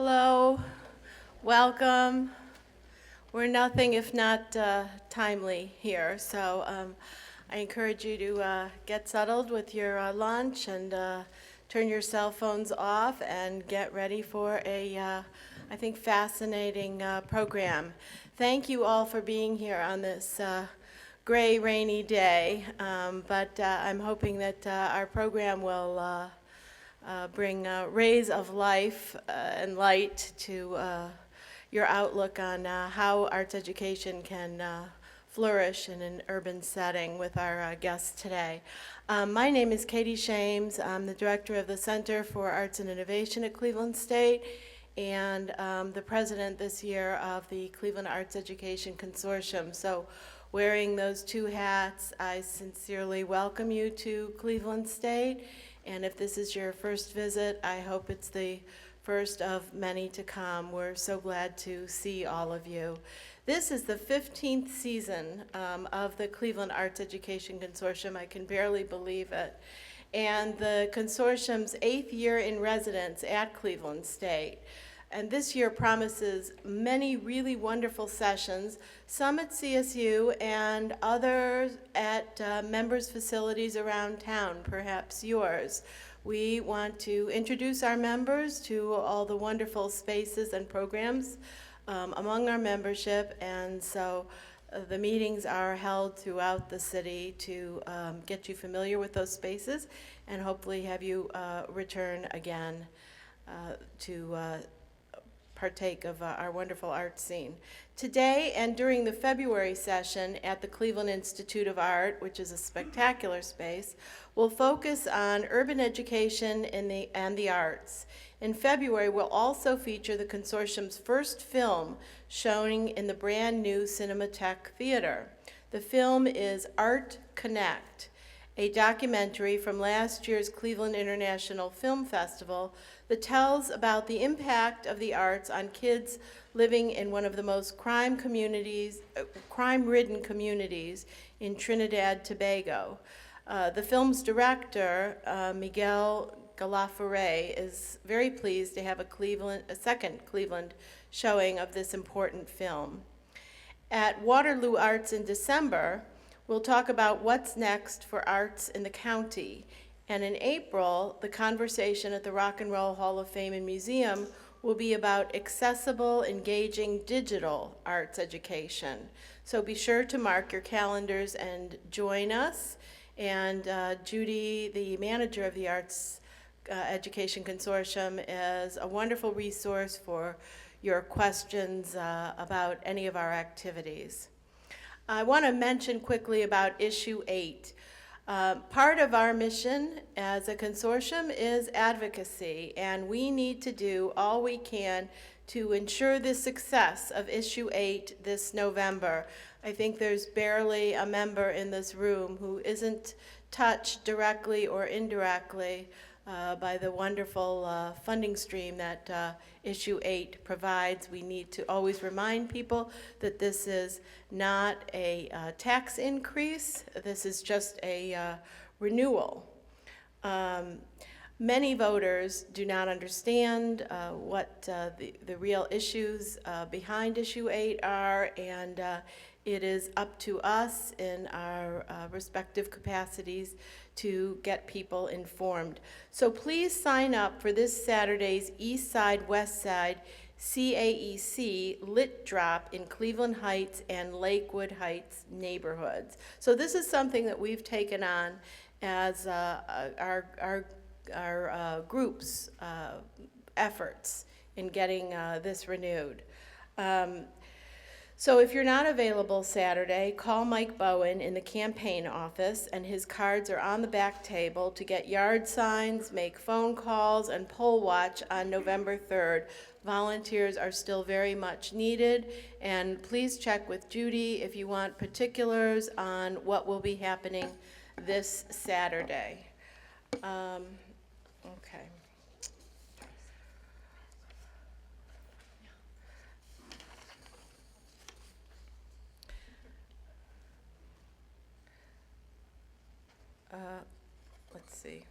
Hello, welcome. We're nothing if not timely here, so I encourage you to get settled with your lunch and turn your cell phones off and get ready for a, I think, fascinating program. Thank you all for being here on this gray, rainy day, but I'm hoping that our program will bring rays of life and light to your outlook on how arts education can flourish in an urban setting with our guests today. My name is Katie Shames. I'm the director of the Center for Arts and Innovation at Cleveland State and the president this year of the Cleveland Arts Education Consortium. So wearing those two hats, I sincerely welcome you to Cleveland State. And if this is your first visit, I hope it's the first of many to come. We're so glad to see all of you. This is the 15th season of the Cleveland Arts Education Consortium. I can barely believe it. And the consortium's 8th year in residence at Cleveland State. And this year promises many really wonderful sessions, some at CSU and others at members' facilities around town, perhaps yours. We want to introduce our members to all the wonderful spaces and programs among our membership, and so the meetings are held throughout the city to get you familiar with those spaces and hopefully have you return again to partake of our wonderful art scene. Today and during the February session at the Cleveland Institute of Art, which is a spectacular space, we'll focus on urban education and the arts. In February, we'll also feature the consortium's first film showing in the brand new CSU-Tech Theater. The film is Art Connect, a documentary from last year's Cleveland International Film Festival that tells about the impact of the arts on kids living in one of the most crime-ridden communities in Trinidad, Tobago. The film's director, Miguel Galafare, is very pleased to have a second Cleveland showing of this important film. At Waterloo Arts in December, we'll talk about what's next for arts in the county. And in April, the conversation at the Rock and Roll Hall of Fame and Museum will be about accessible, engaging digital arts education. So be sure to mark your calendars and join us. And Judy, the manager of the Arts Education Consortium, is a wonderful resource for your questions about any of our activities. I want to mention quickly about Issue 8. Part of our mission as a consortium is advocacy, and we need to do all we can to ensure the success of Issue 8 this November. I think there's barely a member in this room who isn't touched directly or indirectly by the wonderful funding stream that Issue 8 provides. We need to always remind people that this is not a tax increase. This is just a renewal. Many voters do not understand what the real issues behind Issue 8 are, and it is up to us in our respective capacities to get people informed. So please sign up for this Saturday's East Side, West Side CAEC Lit Drop in Cleveland Heights and Lakewood Heights neighborhoods. So this is something that we've taken on as our group's efforts in getting this renewed. So if you're not available Saturday, call Mike Bowen in the campaign office, and his cards are on the back table to get yard signs, make phone calls, and poll watch on November 3rd. Volunteers are still very much needed, and please check with Judy if you want particulars on what will be happening this Saturday. Okay. Let's see.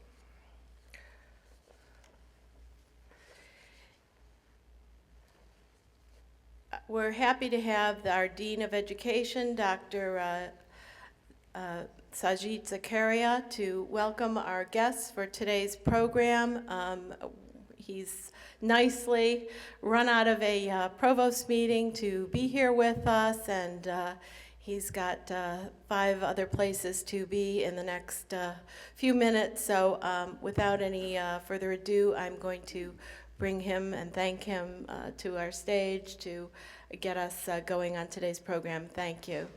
We're happy to have our Dean of Education, Dr. Sajid Zakaria, to welcome our guests for today's program. He's nicely run out of a provost meeting to be here with us, and he's got 5 other places to be in the next few minutes. So without any further ado, I'm going to bring him and thank him to our stage to get us going on today's program. Thank you.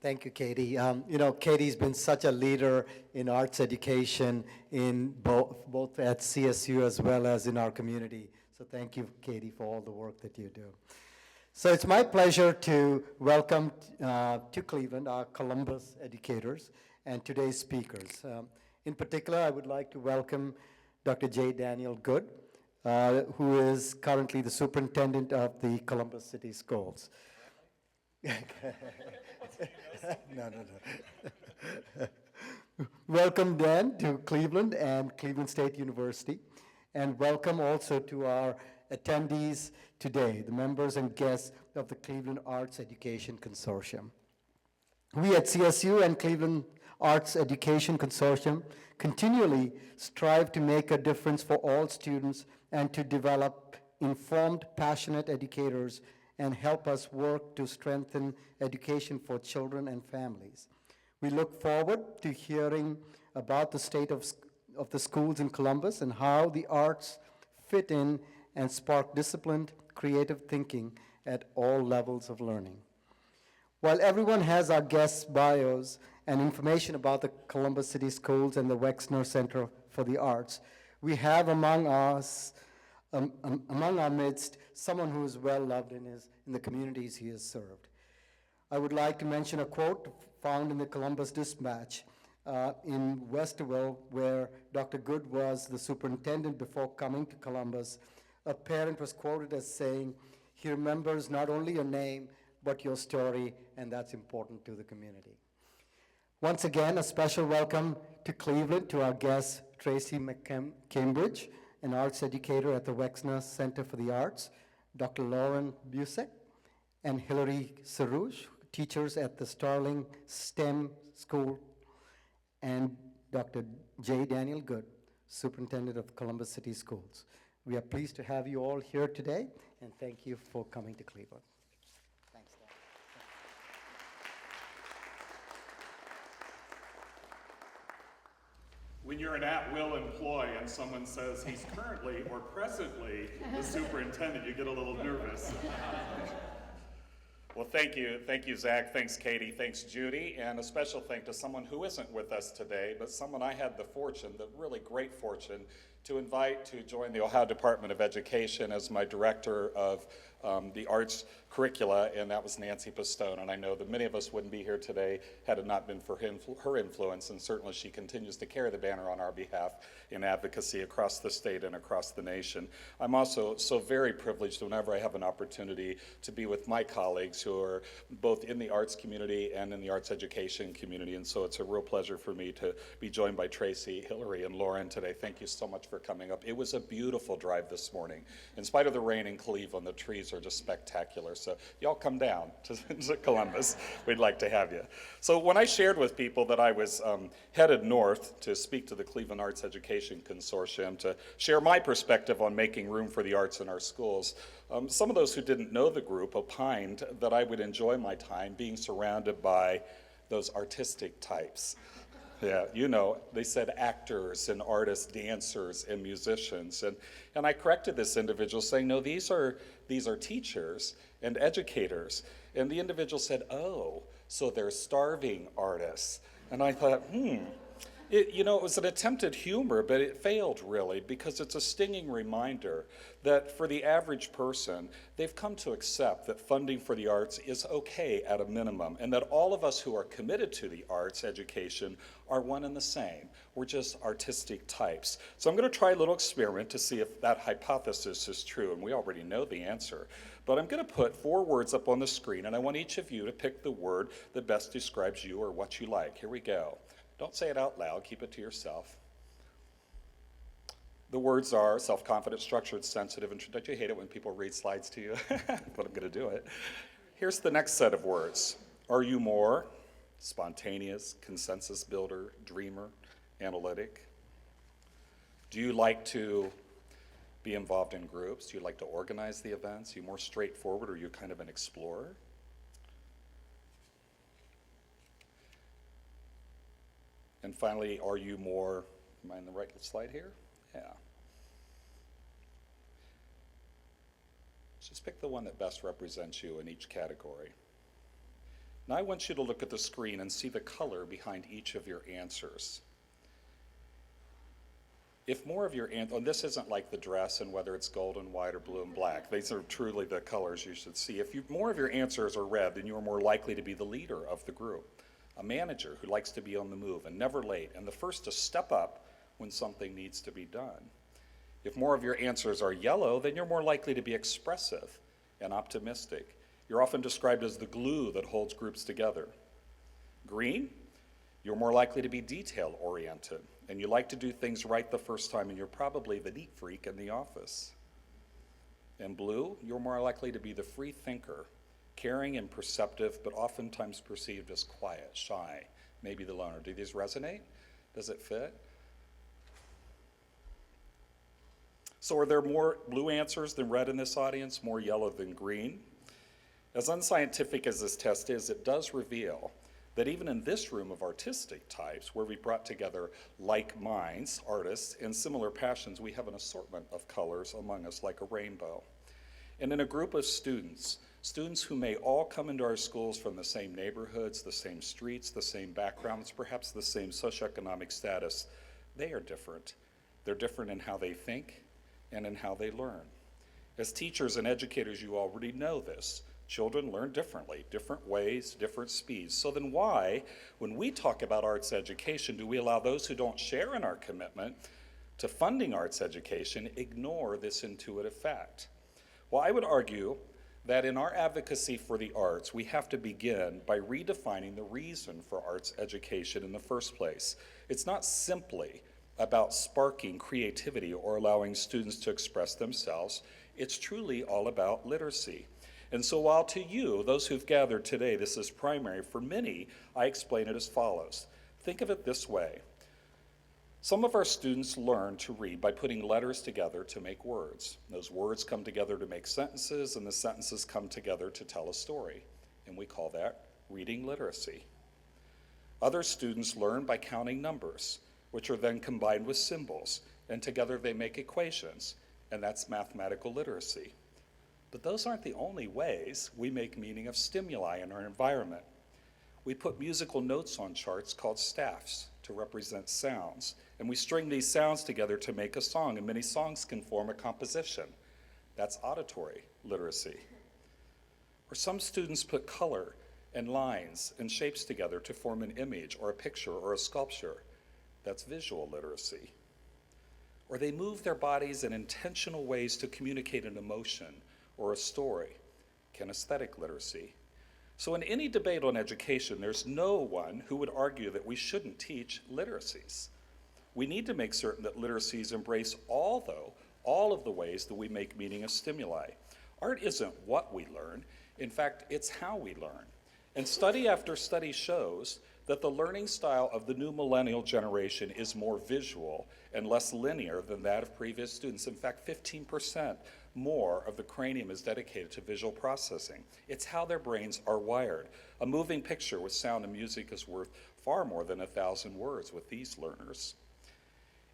Thank you, Katie. Katie's been such a leader in arts education in both at CSU as well as in our community. So thank you, Katie, for all the work that you do. So it's my pleasure to welcome to Cleveland our Columbus educators and today's speakers. In particular, I would like to welcome Dr. J. Daniel Good, who is currently the superintendent of the Columbus City Schools. No. Welcome, Dan, to Cleveland and Cleveland State University. And welcome also to our attendees today, the members and guests of the Cleveland Arts Education Consortium. We at CSU and Cleveland Arts Education Consortium continually strive to make a difference for all students and to develop informed, passionate educators and help us work to strengthen education for children and families. We look forward to hearing about the state of the schools in Columbus and how the arts fit in and spark disciplined, creative thinking at all levels of learning. While everyone has our guests' bios and information about the Columbus City Schools and the Wexner Center for the Arts, we have among our midst someone who is well loved in the communities he has served. I would like to mention a quote found in the Columbus Dispatch in Westerville, where Dr. Good was the superintendent before coming to Columbus. A parent was quoted as saying, "He remembers not only your name, but your story, and that's important to the community." Once again, a special welcome to Cleveland to our guest, Tracy McCambridge, an arts educator at the Wexner Center for the Arts, Dr. Lauren Busek, and Hilary Sarouche, teachers at the Starling STEM School, and Dr. J. Daniel Good, superintendent of Columbus City Schools. We are pleased to have you all here today, and thank you for coming to Cleveland. Thanks, Dan. When you're an at-will employee and someone says he's currently or presently the superintendent, you get a little nervous. Well, thank you, Zach. Thanks, Katie. Thanks, Judy. And a special thank to someone who isn't with us today, but someone I had the really great fortune, to invite to join the Ohio Department of Education as my director of the arts curricula, and that was Nancy Pistone. And I know that many of us wouldn't be here today had it not been for her influence, and certainly she continues to carry the banner on our behalf in advocacy across the state and across the nation. I'm also so very privileged whenever I have an opportunity to be with my colleagues who are both in the arts community and in the arts education community, and so it's a real pleasure for me to be joined by Tracy, Hillary, and Lauren today. Thank you so much for coming up. It was a beautiful drive this morning. In spite of the rain in Cleveland, the trees are just spectacular. So y'all come down to Columbus. We'd like to have you. So when I shared with people that I was headed north to speak to the Cleveland Arts Education Consortium to share my perspective on making room for the arts in our schools, some of those who didn't know the group opined that I would enjoy my time being surrounded by those artistic types. Yeah, you know, they said actors and artists, dancers and musicians. And I corrected this individual saying, no, these are teachers and educators. And the individual said, oh, so they're starving artists. And I thought, it was an attempt at humor, but it failed really, because it's a stinging reminder that for the average person, they've come to accept that funding for the arts is okay at a minimum, and that all of us who are committed to the arts education are one and the same. We're just artistic types. So I'm going to try a little experiment to see if that hypothesis is true, and we already know the answer. But I'm going to put 4 words up on the screen, and I want each of you to pick the word that best describes you or what you like. Here we go. Don't say it out loud, keep it to yourself. The words are self-confident, structured, sensitive, and don't you hate it when people read slides to you? But I'm going to do it. Here's the next set of words. Are you more spontaneous, consensus builder, dreamer, analytic? Do you like to be involved in groups? Do you like to organize the events? Are you more straightforward, or are you kind of an explorer? And finally, are you more, am I on the right slide here? Yeah. Just pick the one that best represents you in each category. Now I want you to look at the screen and see the color behind each of your answers. If more of your answers, and this isn't like the dress and whether it's gold and white or blue and black, these are truly the colors you should see. If more of your answers are red, then you are more likely to be the leader of the group, a manager who likes to be on the move and never late, and the first to step up when something needs to be done. If more of your answers are yellow, then you're more likely to be expressive and optimistic. You're often described as the glue that holds groups together. Green, you're more likely to be detail-oriented, and you like to do things right the first time, and you're probably the neat freak in the office. And blue, you're more likely to be the free thinker, caring and perceptive, but oftentimes perceived as quiet, shy, maybe the loner. Do these resonate? Does it fit? So are there more blue answers than red in this audience, more yellow than green? As unscientific as this test is, it does reveal that even in this room of artistic types, where we brought together like minds, artists, and similar passions, we have an assortment of colors among us like a rainbow. And in a group of students who may all come into our schools from the same neighborhoods, the same streets, the same backgrounds, perhaps the same socioeconomic status, they are different. They're different in how they think and in how they learn. As teachers and educators, you already know this. Children learn differently, different ways, different speeds. So then why, when we talk about arts education, do we allow those who don't share in our commitment to funding arts education ignore this intuitive fact? Well, I would argue that in our advocacy for the arts, we have to begin by redefining the reason for arts education in the first place. It's not simply about sparking creativity or allowing students to express themselves. It's truly all about literacy. And so while to you, those who've gathered today, this is primary, for many, I explain it as follows. Think of it this way. Some of our students learn to read by putting letters together to make words. Those words come together to make sentences, and the sentences come together to tell a story. And we call that reading literacy. Other students learn by counting numbers, which are then combined with symbols, and together they make equations, and that's mathematical literacy. But those aren't the only ways we make meaning of stimuli in our environment. We put musical notes on charts called staffs to represent sounds, and we string these sounds together to make a song, and many songs can form a composition. That's auditory literacy. Or some students put color and lines and shapes together to form an image or a picture or a sculpture. That's visual literacy. Or they move their bodies in intentional ways to communicate an emotion or a story, kinesthetic literacy. So in any debate on education, there's no one who would argue that we shouldn't teach literacies. We need to make certain that literacies embrace all of the ways that we make meaning of stimuli. Art isn't what we learn. In fact, it's how we learn. And study after study shows that the learning style of the new millennial generation is more visual and less linear than that of previous students. In fact, 15% more of the cranium is dedicated to visual processing. It's how their brains are wired. A moving picture with sound and music is worth far more than 1,000 words with these learners.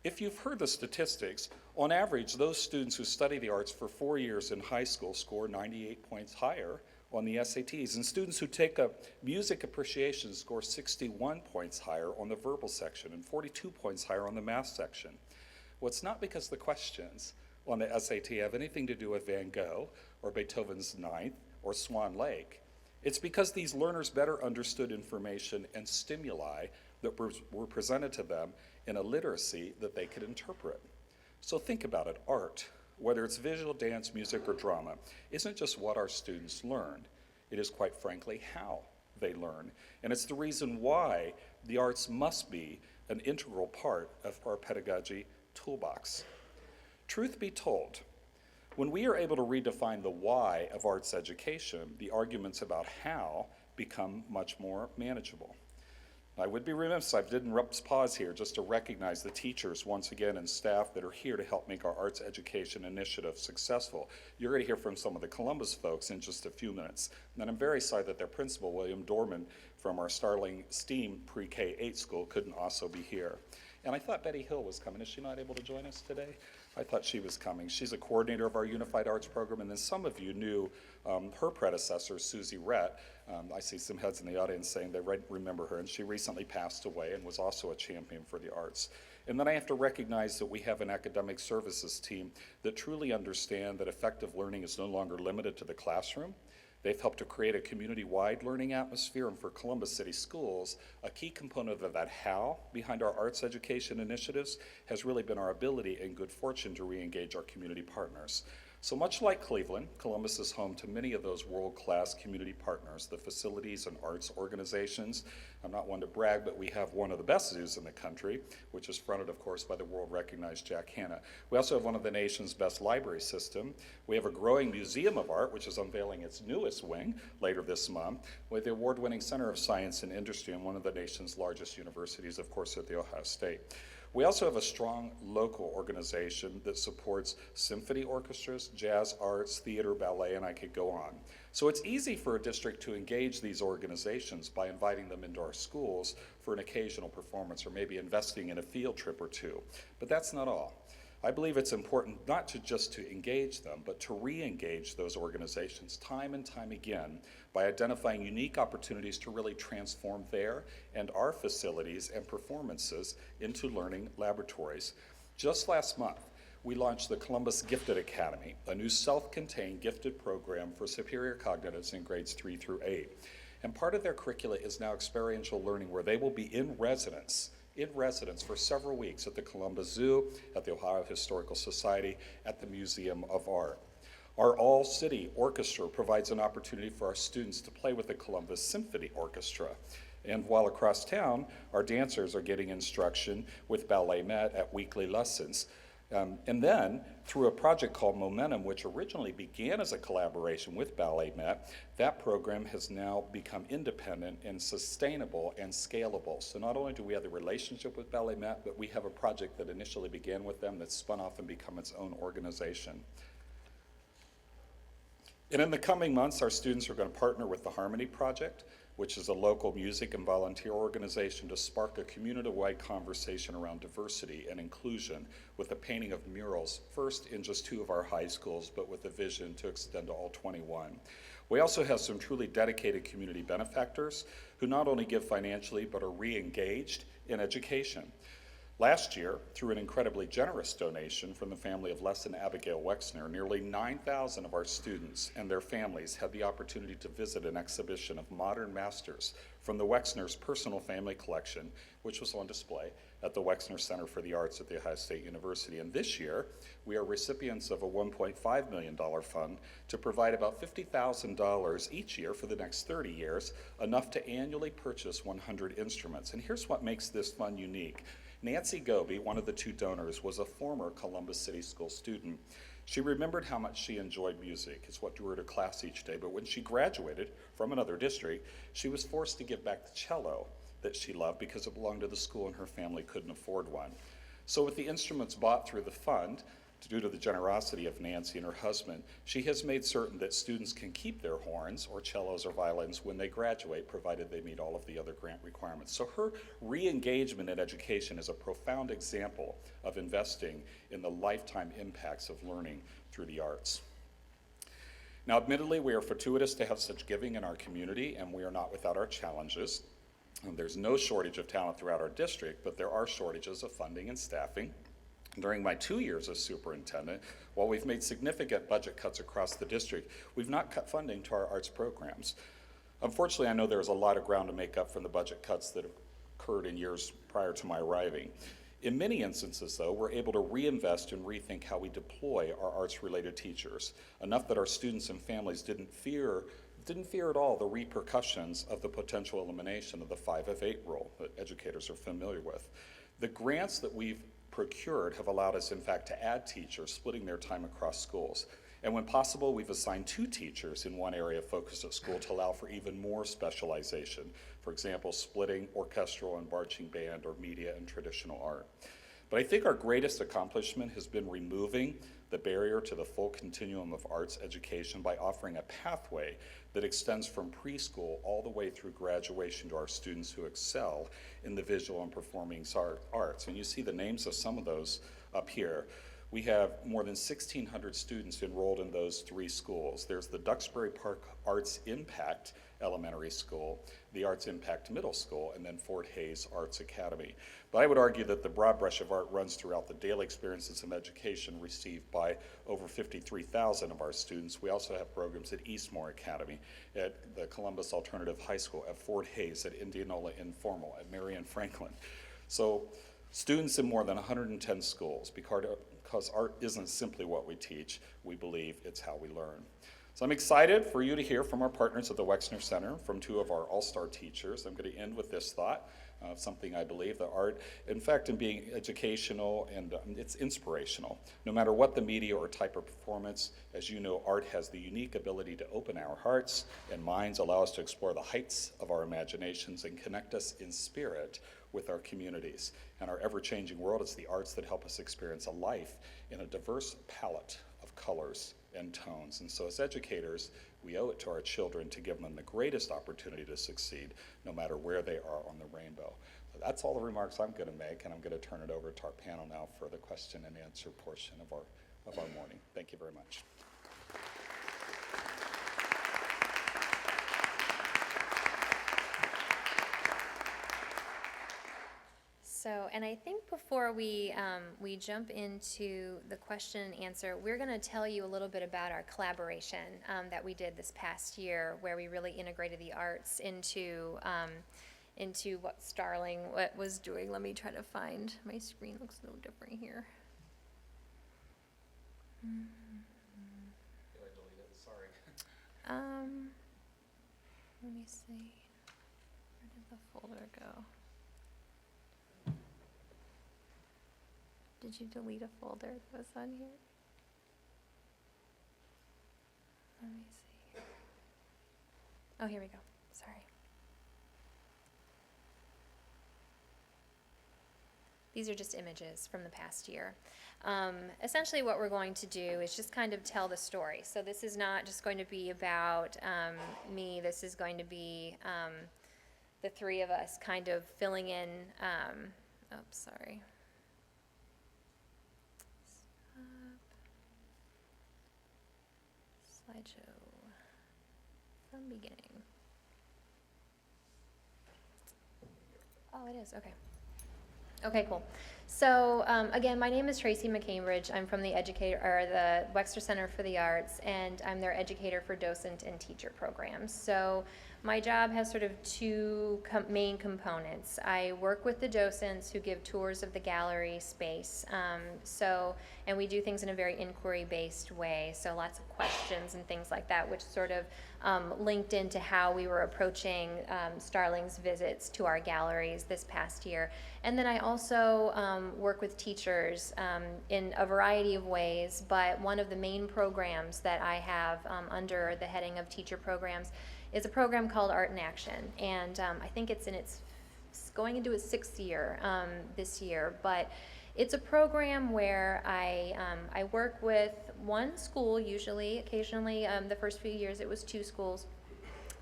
If you've heard the statistics, on average, those students who study the arts for 4 years in high school score 98 points higher on the SATs, and students who take up music appreciation score 61 points higher on the verbal section and 42 points higher on the math section. Well, it's not because the questions on the SAT have anything to do with Van Gogh or Beethoven's Ninth or Swan Lake. It's because these learners better understood information and stimuli that were presented to them in a literacy that they could interpret. So think about it, art, whether it's visual, dance, music, or drama, isn't just what our students learn. It is, quite frankly, how they learn. And it's the reason why the arts must be an integral part of our pedagogy toolbox. Truth be told, when we are able to redefine the why of arts education, the arguments about how become much more manageable. I would be remiss if I didn't pause here just to recognize the teachers once again and staff that are here to help make our arts education initiative successful. You're going to hear from some of the Columbus folks in just a few minutes. And I'm very sorry that their principal, William Dorman, from our Starling STEAM Pre-K-8 school couldn't also be here. And I thought Betty Hill was coming. Is she not able to join us today? I thought she was coming. She's a coordinator of our Unified Arts program, and then some of you knew her predecessor, Susie Rett. I see some heads in the audience saying they remember her, and she recently passed away and was also a champion for the arts. And then I have to recognize that we have an academic services team that truly understand that effective learning is no longer limited to the classroom. They've helped to create a community-wide learning atmosphere, and for Columbus City Schools, a key component of that how behind our arts education initiatives has really been our ability and good fortune to re-engage our community partners. So much like Cleveland, Columbus is home to many of those world-class community partners, the facilities and arts organizations. I'm not one to brag, but we have one of the best zoos in the country, which is fronted, of course, by the world-recognized Jack Hanna. We also have one of the nation's best library system. We have a growing museum of art, which is unveiling its newest wing later this month, with the award-winning Center of Science and Industry and one of the nation's largest universities, of course, at The Ohio State. We also have a strong local organization that supports symphony orchestras, jazz arts, theater, ballet, and I could go on. So it's easy for a district to engage these organizations by inviting them into our schools for an occasional performance or maybe investing in a field trip or two. But that's not all. I believe it's important not to just to engage them, but to re-engage those organizations time and time again by identifying unique opportunities to really transform their and our facilities and performances into learning laboratories. Just last month, we launched the Columbus Gifted Academy, a new self-contained gifted program for superior cognitives in grades 3 through 8. And part of their curricula is now experiential learning, where they will be in residence for several weeks at the Columbus Zoo, at the Ohio Historical Society, at the Museum of Art. Our all-city orchestra provides an opportunity for our students to play with the Columbus Symphony Orchestra. And while across town, our dancers are getting instruction with Ballet Met at weekly lessons. And then, through a project called Momentum, which originally began as a collaboration with Ballet Met, that program has now become independent and sustainable and scalable. So not only do we have the relationship with Ballet Met, but we have a project that initially began with them that's spun off and become its own organization. And in the coming months, our students are going to partner with the Harmony Project, which is a local music and volunteer organization to spark a community-wide conversation around diversity and inclusion with the painting of murals, first in just 2 of our high schools, but with a vision to extend to all 21. We also have some truly dedicated community benefactors who not only give financially, but are re-engaged in education. Last year, through an incredibly generous donation from the family of Les and Abigail Wexner, nearly 9,000 of our students and their families had the opportunity to visit an exhibition of modern masters from the Wexner's personal family collection, which was on display at the Wexner Center for the Arts at The Ohio State University. And this year, we are recipients of a $1.5 million fund to provide about $50,000 each year for the next 30 years, enough to annually purchase 100 instruments. And here's what makes this fund unique. Nancy Goby, one of the 2 donors, was a former Columbus City School student. She remembered how much she enjoyed music. It's what drew her to class each day. But when she graduated from another district, she was forced to give back the cello that she loved because it belonged to the school and her family couldn't afford one. So with the instruments bought through the fund, due to the generosity of Nancy and her husband, she has made certain that students can keep their horns or cellos or violins when they graduate, provided they meet all of the other grant requirements. So her re-engagement in education is a profound example of investing in the lifetime impacts of learning through the arts. Now, admittedly, we are fortuitous to have such giving in our community, and we are not without our challenges. And there's no shortage of talent throughout our district, but there are shortages of funding and staffing. During my 2 years as superintendent, while we've made significant budget cuts across the district, we've not cut funding to our arts programs. Unfortunately, I know there's a lot of ground to make up from the budget cuts that occurred in years prior to my arriving. In many instances, though, we're able to reinvest and rethink how we deploy our arts-related teachers, enough that our students and families didn't fear didn't fear at all the repercussions of the potential elimination of the 5 of 8 rule that educators are familiar with. The grants that we've procured have allowed us, in fact, to add teachers, splitting their time across schools. And when possible, we've assigned 2 teachers in one area of focus at school to allow for even more specialization. For example, splitting orchestral and marching band or media and traditional art. But I think our greatest accomplishment has been removing the barrier to the full continuum of arts education by offering a pathway that extends from preschool all the way through graduation to our students who excel in the visual and performing arts. And you see the names of some of those up here. We have more than 1,600 students enrolled in those 3 schools. There's the Duxbury Park Arts Impact Elementary School, the Arts Impact Middle School, and then Fort Hays Arts Academy. But I would argue that the broad brush of art runs throughout the daily experiences of education received by over 53,000 of our students. We also have programs at Eastmore Academy, at the Columbus Alternative High School, at Fort Hays, at Indianola Informal, at Marion Franklin. So students in more than 110 schools, because art isn't simply what we teach, we believe it's how we learn. So I'm excited for you to hear from our partners at the Wexner Center, from 2 of our all-star teachers. I'm going to end with this thought, something I believe that art, in fact, in being educational and it's inspirational. No matter what the media or type of performance, as you know, art has the unique ability to open our hearts and minds, allow us to explore the heights of our imaginations, and connect us in spirit with our communities. In our ever-changing world, it's the arts that help us experience a life in a diverse palette of colors and tones. And so as educators, we owe it to our children to give them the greatest opportunity to succeed, no matter where they are on the rainbow. So that's all the remarks I'm going to make, and I'm going to turn it over to our panel now for the question and answer portion of our morning. Thank you very much. So, and I think before we jump into the question and answer, we're going to tell you a little bit about our collaboration that we did this past year, where we really integrated the arts into what Starling was doing. Let me try to find, my screen looks a little different here. Did I delete it? Sorry. Let me see. Where did the folder go? Did you delete a folder that was on here? Let me see. Oh, here we go. Sorry. These are just images from the past year. Essentially what we're going to do is just kind of tell the story. So this is not just going to be about me. This is going to be the 3 of us kind of filling in, sorry. Slideshow from beginning. Oh, it is, okay. Okay, cool. So again, my name is Tracy McCambridge. I'm from the Wexner Center for the Arts, and I'm their educator for docent and teacher programs. So my job has sort of 2 main components. I work with the docents who give tours of the gallery space. And we do things in a very inquiry-based way. So lots of questions and things like that, which sort of linked into how we were approaching Starling's visits to our galleries this past year. And then I also work with teachers in a variety of ways, but one of the main programs that I have under the heading of teacher programs is a program called Art in Action, and I think it's going into its 6th year this year, but it's a program where I work with 1 school usually. Occasionally, the first few years it was 2 schools,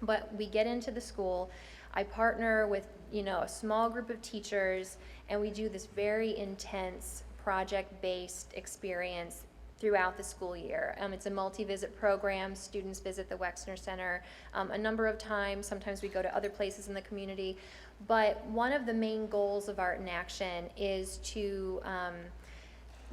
but we get into the school. I partner with a small group of teachers, and we do this very intense project-based experience throughout the school year. It's a multi-visit program. Students visit the Wexner Center a number of times. Sometimes we go to other places in the community. But one of the main goals of Art in Action is to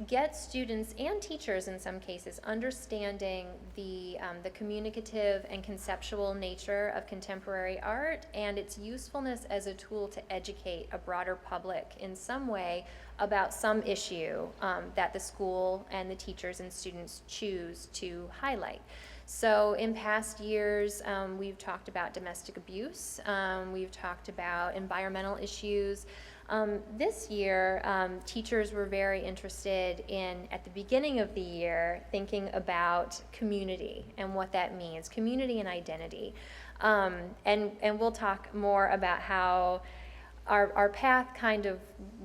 get students and teachers in some cases understanding the communicative and conceptual nature of contemporary art and its usefulness as a tool to educate a broader public in some way about some issue that the school and the teachers and students choose to highlight. So in past years, we've talked about domestic abuse, we've talked about environmental issues. This year, teachers were very interested in, at the beginning of the year, thinking about community and what that means, community and identity. And we'll talk more about how our path kind of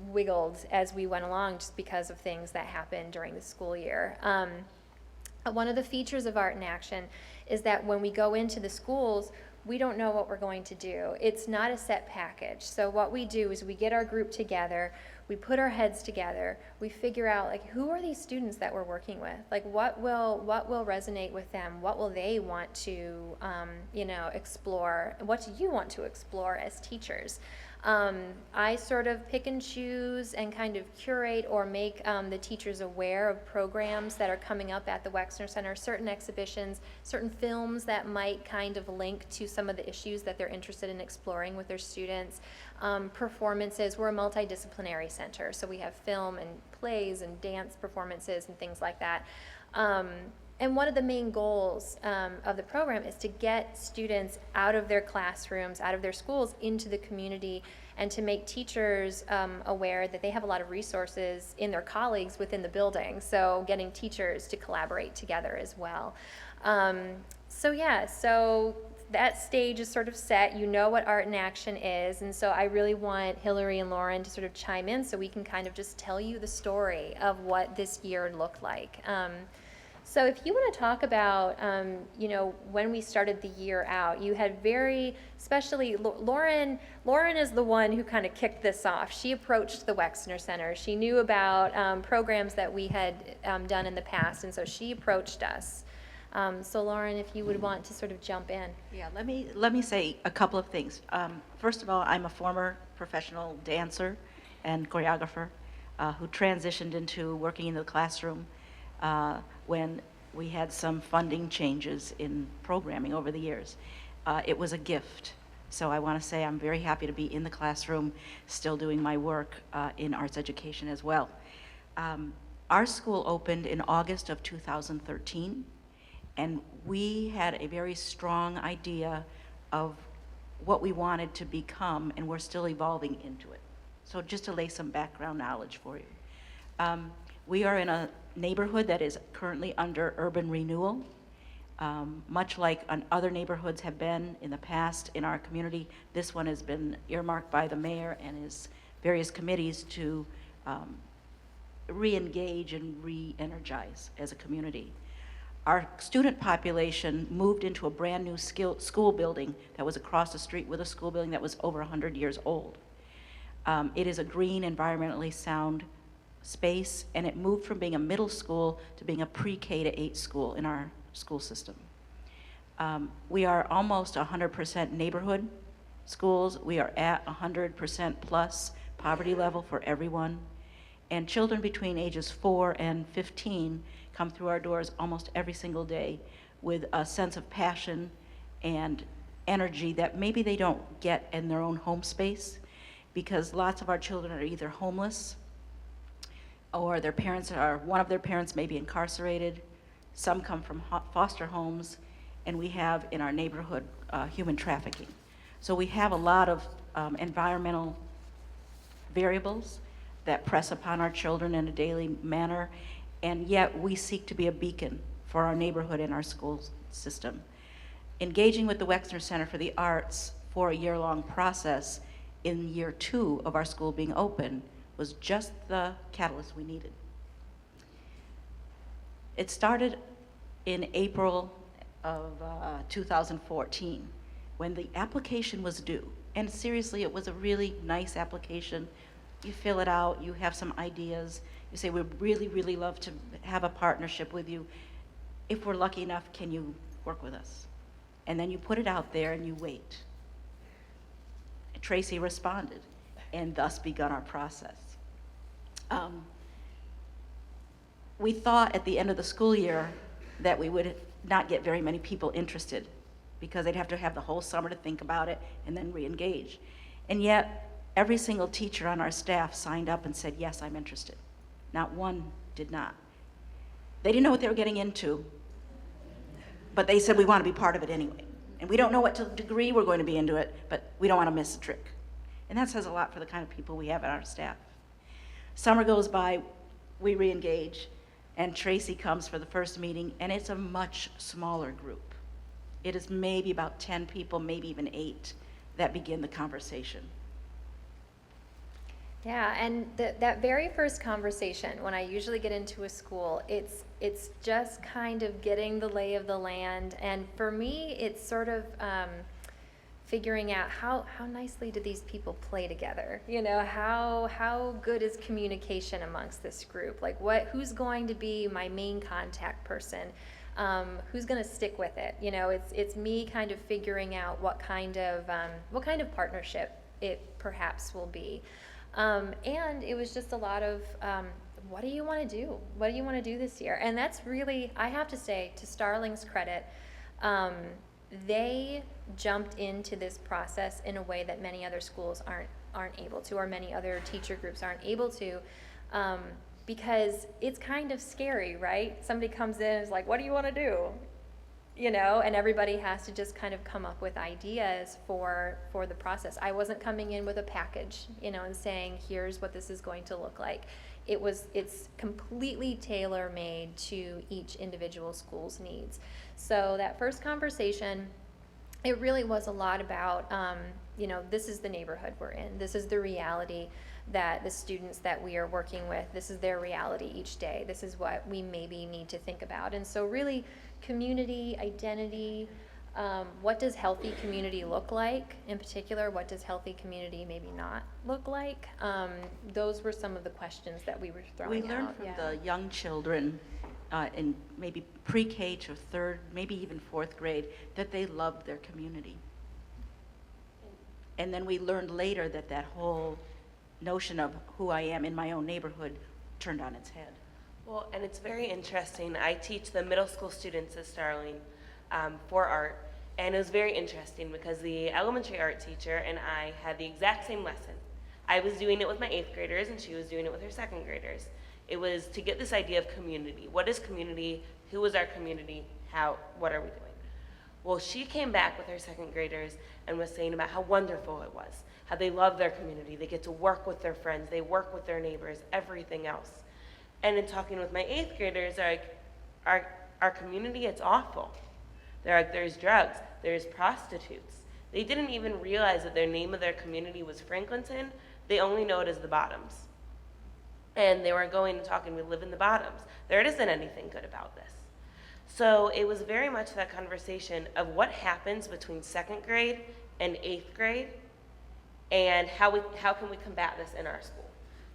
wiggled as we went along just because of things that happened during the school year. One of the features of Art in Action is that when we go into the schools, we don't know what we're going to do. It's not a set package. So what we do is we get our group together, we put our heads together, we figure out, like, who are these students that we're working with? Like, what will resonate with them? What will they want to, explore? What do you want to explore as teachers? I sort of pick and choose and kind of curate or make the teachers aware of programs that are coming up at the Wexner Center, certain exhibitions, certain films that might kind of link to some of the issues that they're interested in exploring with their students. Performances, we're a multidisciplinary center, so we have film and plays and dance performances and things like that. And one of the main goals of the program is to get students out of their classrooms, out of their schools, into the community, and to make teachers aware that they have a lot of resources in their colleagues within the building. So getting teachers to collaborate together as well. So that stage is sort of set. You know what Art in Action is, and so I really want Hillary and Lauren to sort of chime in so we can kind of just tell you the story of what this year looked like. So if you want to talk about, when we started the year out, you had especially Lauren is the one who kind of kicked this off. She approached the Wexner Center. She knew about programs that we had done in the past, and so she approached us. So Lauren, if you would want to sort of jump in. Yeah, let me say a couple of things. First of all, I'm a former professional dancer and choreographer who transitioned into working in the classroom when we had some funding changes in programming over the years. It was a gift. So I want to say I'm very happy to be in the classroom, still doing my work in arts education as well. Our school opened in August of 2013, and we had a very strong idea of what we wanted to become, and we're still evolving into it. So just to lay some background knowledge for you. We are in a neighborhood that is currently under urban renewal, much like other neighborhoods have been in the past in our community. This one has been earmarked by the mayor and his various committees to re-engage and re-energize as a community. Our student population moved into a brand new school building that was across the street with a school building that was over 100 years old. It is a green, environmentally sound space, and it moved from being a middle school to being a pre-K to 8 school in our school system. We are almost 100% neighborhood schools. We are at 100% plus poverty level for everyone. And children between ages 4 and 15 come through our doors almost every single day with a sense of passion and energy that maybe they don't get in their own home space, because lots of our children are either homeless or one of their parents may be incarcerated. Some come from foster homes, and we have in our neighborhood human trafficking. So we have a lot of environmental variables that press upon our children in a daily manner, and yet we seek to be a beacon for our neighborhood and our school system. Engaging with the Wexner Center for the Arts for a year-long process in year 2 of our school being open was just the catalyst we needed. It started in April of 2014 when the application was due. And seriously, it was a really nice application. You fill it out, you have some ideas, you say, we'd really, really love to have a partnership with you. If we're lucky enough, can you work with us? And then you put it out there and you wait. Tracy responded, and thus begun our process. We thought at the end of the school year that we would not get very many people interested because they'd have to have the whole summer to think about it and then re-engage. And yet, every single teacher on our staff signed up and said, yes, I'm interested. Not one did not. They didn't know what they were getting into, But they said we want to be part of it anyway. And we don't know what degree we're going to be into it, but we don't want to miss a trick. And that says a lot for the kind of people we have on our staff. Summer goes by, we re-engage, and Tracy comes for the first meeting, and it's a much smaller group. It is maybe about 10 people, maybe even 8, that begin the conversation. Yeah, and that very first conversation, when I usually get into a school, it's just kind of getting the lay of the land. And for me, it's sort of figuring out how nicely do these people play together? You know, how good is communication amongst this group? Like who's going to be my main contact person? Who's going to stick with it? You know, it's me kind of figuring out what kind of partnership it perhaps will be. And it was just a lot of, what do you want to do? What do you want to do this year? And that's really, I have to say, to Starling's credit, they jumped into this process in a way that many other schools aren't able to, or many other teacher groups aren't able to, because it's kind of scary, right? Somebody comes in and is like, what do you want to do? You know, and everybody has to just kind of come up with ideas for the process. I wasn't coming in with a package, you know, and saying, here's what this is going to look like. It's completely tailor-made to each individual school's needs. So that first conversation, it really was a lot about, you know, this is the neighborhood we're in. This is the reality that the students that we are working with, this is their reality each day. This is what we maybe need to think about. And so really, community, identity, what does healthy community look like? In particular, what does healthy community maybe not look like? Those were some of the questions that we were throwing out. We learned from the young children in maybe pre-K to 3rd, maybe even 4th grade, that they loved their community. And then we learned later that that whole notion of who I am in my own neighborhood turned on its head. Well, and it's very interesting. I teach the middle school students at Starling for art, and it was very interesting because the elementary art teacher and I had the exact same lesson. I was doing it with my 8th graders, and she was doing it with her 2nd graders. It was to get this idea of community. What is community? Who is our community? What are we doing? Well, she came back with her 2nd graders and was saying about how wonderful it was, how they love their community. They get to work with their friends. They work with their neighbors, everything else. And in talking with my 8th graders, they're like, our community, it's awful. They're like, there's drugs, there's prostitutes. They didn't even realize that their name of their community was Franklinton. They only know it as the Bottoms. And they were going and talking, we live in the Bottoms. There isn't anything good about this. So it was very much that conversation of what happens between 2nd grade and 8th grade, and how can we combat this in our school.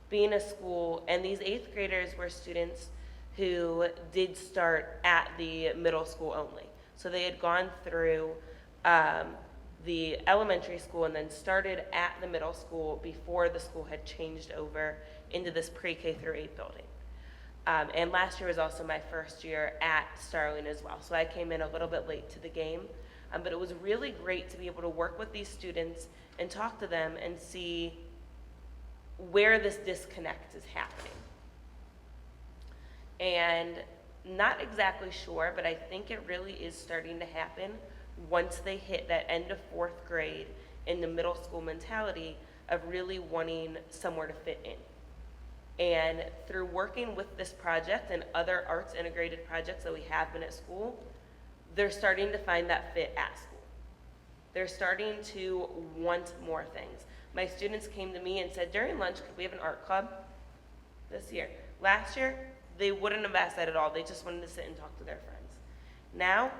Being a school, and these 8th graders were students who did start at the middle school only. So they had gone through the elementary school and then started at the middle school before the school had changed over into this pre-K through 8 building. And last year was also my first year at Starling as well. So I came in a little bit late to the game, but it was really great to be able to work with these students and talk to them and see where this disconnect is happening. And not exactly sure, but I think it really is starting to happen once they hit that end of 4th grade in the middle school mentality of really wanting somewhere to fit in. And through working with this project and other arts integrated projects that we have been at school, they're starting to find that fit at school. They're starting to want more things. My students came to me and said, during lunch, could we have an art club this year? Last year, they wouldn't have asked that at all. They just wanted to sit and talk to their friends. Now,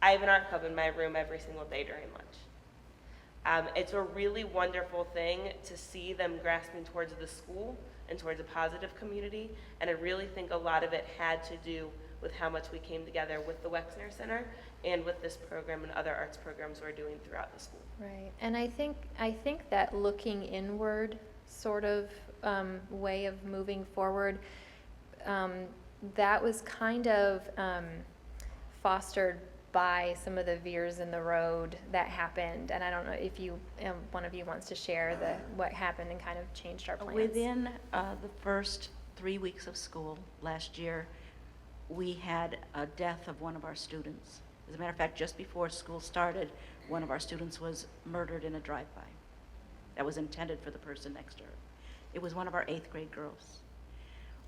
I have an art club in my room every single day during lunch. It's a really wonderful thing to see them grasping towards the school and towards a positive community, and I really think a lot of it had to do with how much we came together with the Wexner Center and with this program and other arts programs we're doing throughout the school. Right, and I think that looking inward sort of way of moving forward, that was kind of fostered by some of the veers in the road that happened, and I don't know if you, one of you wants to share what happened and kind of changed our plans. Within the first 3 weeks of school last year, we had a death of one of our students. As a matter of fact, just before school started, one of our students was murdered in a drive-by that was intended for the person next to her. It was one of our 8th grade girls.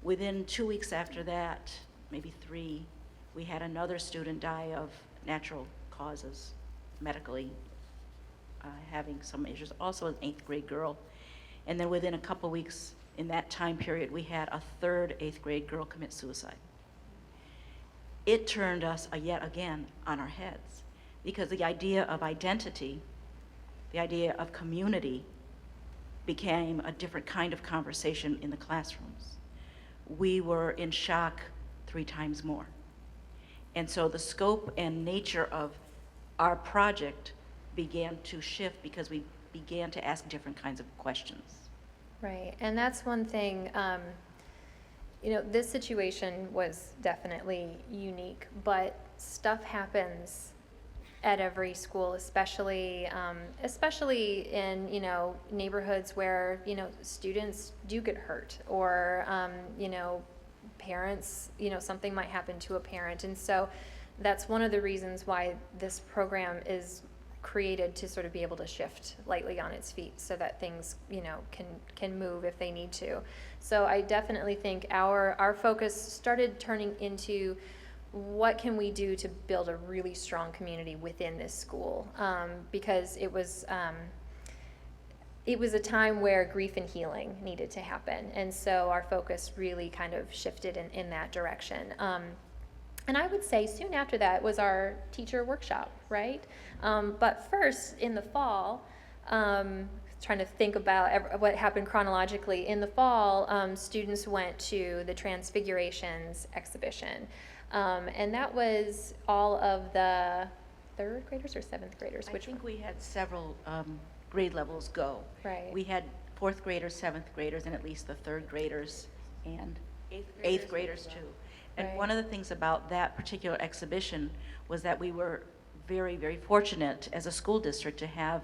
Within 2 weeks after that, maybe 3, we had another student die of natural causes, medically having some issues, also an 8th grade girl. And then within a couple weeks in that time period, we had a 3rd 8th grade girl commit suicide. It turned us yet again on our heads, because the idea of identity, the idea of community, became a different kind of conversation in the classrooms. We were in shock 3 times more. And so the scope and nature of our project began to shift because we began to ask different kinds of questions. Right, and that's one thing, this situation was definitely unique, but stuff happens at every school, especially in, neighborhoods where, students do get hurt, or, parents, something might happen to a parent. And so that's one of the reasons why this program is created, to sort of be able to shift lightly on its feet so that things, can move if they need to. So I definitely think our focus started turning into, what can we do to build a really strong community within this school? Because it was a time where grief and healing needed to happen. And so our focus really kind of shifted in that direction. And I would say soon after that was our teacher workshop, right? But first, in the fall, trying to think about what happened chronologically. In the fall, students went to the Transfigurations exhibition. And that was all of the 3rd graders or 7th graders? I think we had several grade levels go. Right. We had 4th graders, 7th graders, and at least the 3rd graders and 8th graders too. And Right. one of the things about that particular exhibition was that we were very, very fortunate as a school district to have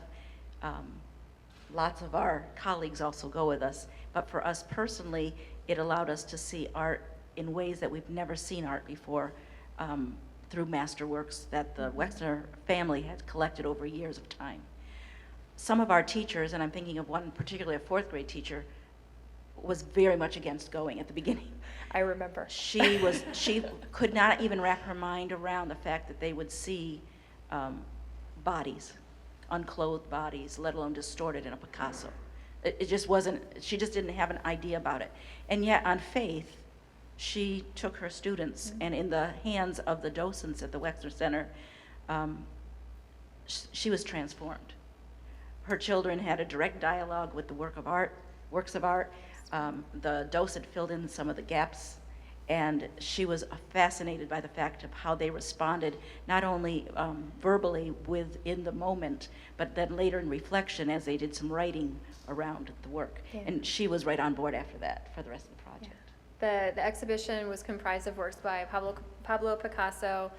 lots of our colleagues also go with us. But for us personally, it allowed us to see art in ways that we've never seen art before, through masterworks that the Wexner family had collected over years of time. Some of our teachers, and I'm thinking of one particularly, a 4th grade teacher, was very much against going at the beginning. I remember. She could not even wrap her mind around the fact that they would see bodies, unclothed bodies, let alone distorted in a Picasso. It just wasn't, she just didn't have an idea about it. And yet on faith, she took her students, and in the hands of the docents at the Wexner Center, she was transformed. Her children had a direct dialogue with the works of art. The docent filled in some of the gaps, and she was fascinated by the fact of how they responded, not only verbally within the moment, but then later in reflection as they did some writing around the work. Yeah. And she was right on board after that for the rest of the project. The exhibition was comprised of works by Pablo Picasso,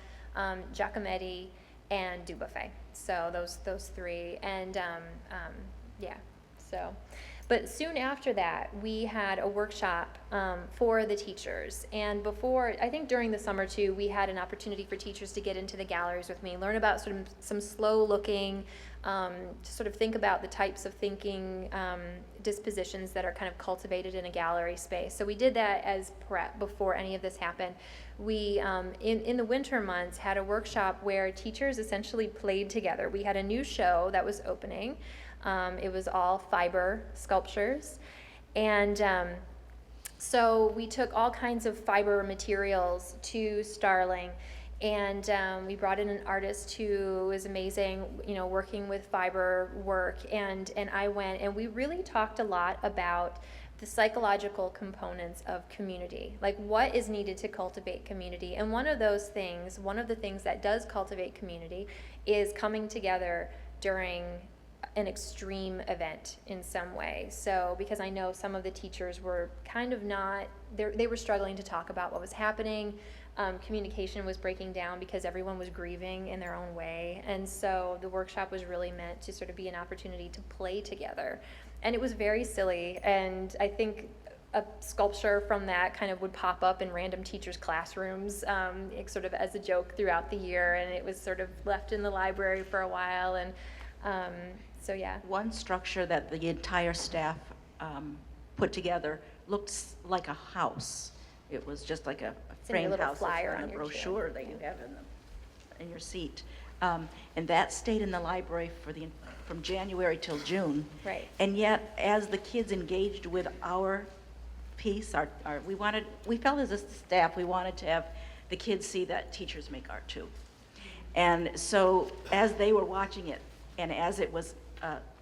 Giacometti, and Dubuffet. So those 3, and But soon after that, we had a workshop for the teachers. And before, I think during the summer too, we had an opportunity for teachers to get into the galleries with me, learn about sort of some slow looking, to sort of think about the types of thinking dispositions that are kind of cultivated in a gallery space. So we did that as prep before any of this happened. We, in the winter months, had a workshop where teachers essentially played together. We had a new show that was opening. It was all fiber sculptures. And so we took all kinds of fiber materials to Starling, and we brought in an artist who was amazing, working with fiber work. And I went, and we really talked a lot about the psychological components of community, like what is needed to cultivate community. And one of the things that does cultivate community is coming together during an extreme event in some way. So, because I know some of the teachers were kind of they were struggling to talk about what was happening. Communication was breaking down because everyone was grieving in their own way. And so the workshop was really meant to sort of be an opportunity to play together. And it was very silly. And I think a sculpture from that kind of would pop up in random teachers' classrooms, sort of as a joke throughout the year, and it was sort of left in the library for a while, and so yeah. One structure that the entire staff put together looked like a house. It was just like a It's in your framed little house. It's flyer on on the your chair. brochure that you have in your seat. And that stayed in the library from January till June. Right. And yet, as the kids engaged with our piece, we felt as a staff, we wanted to have the kids see that teachers make art too. And so as they were watching it, and as it was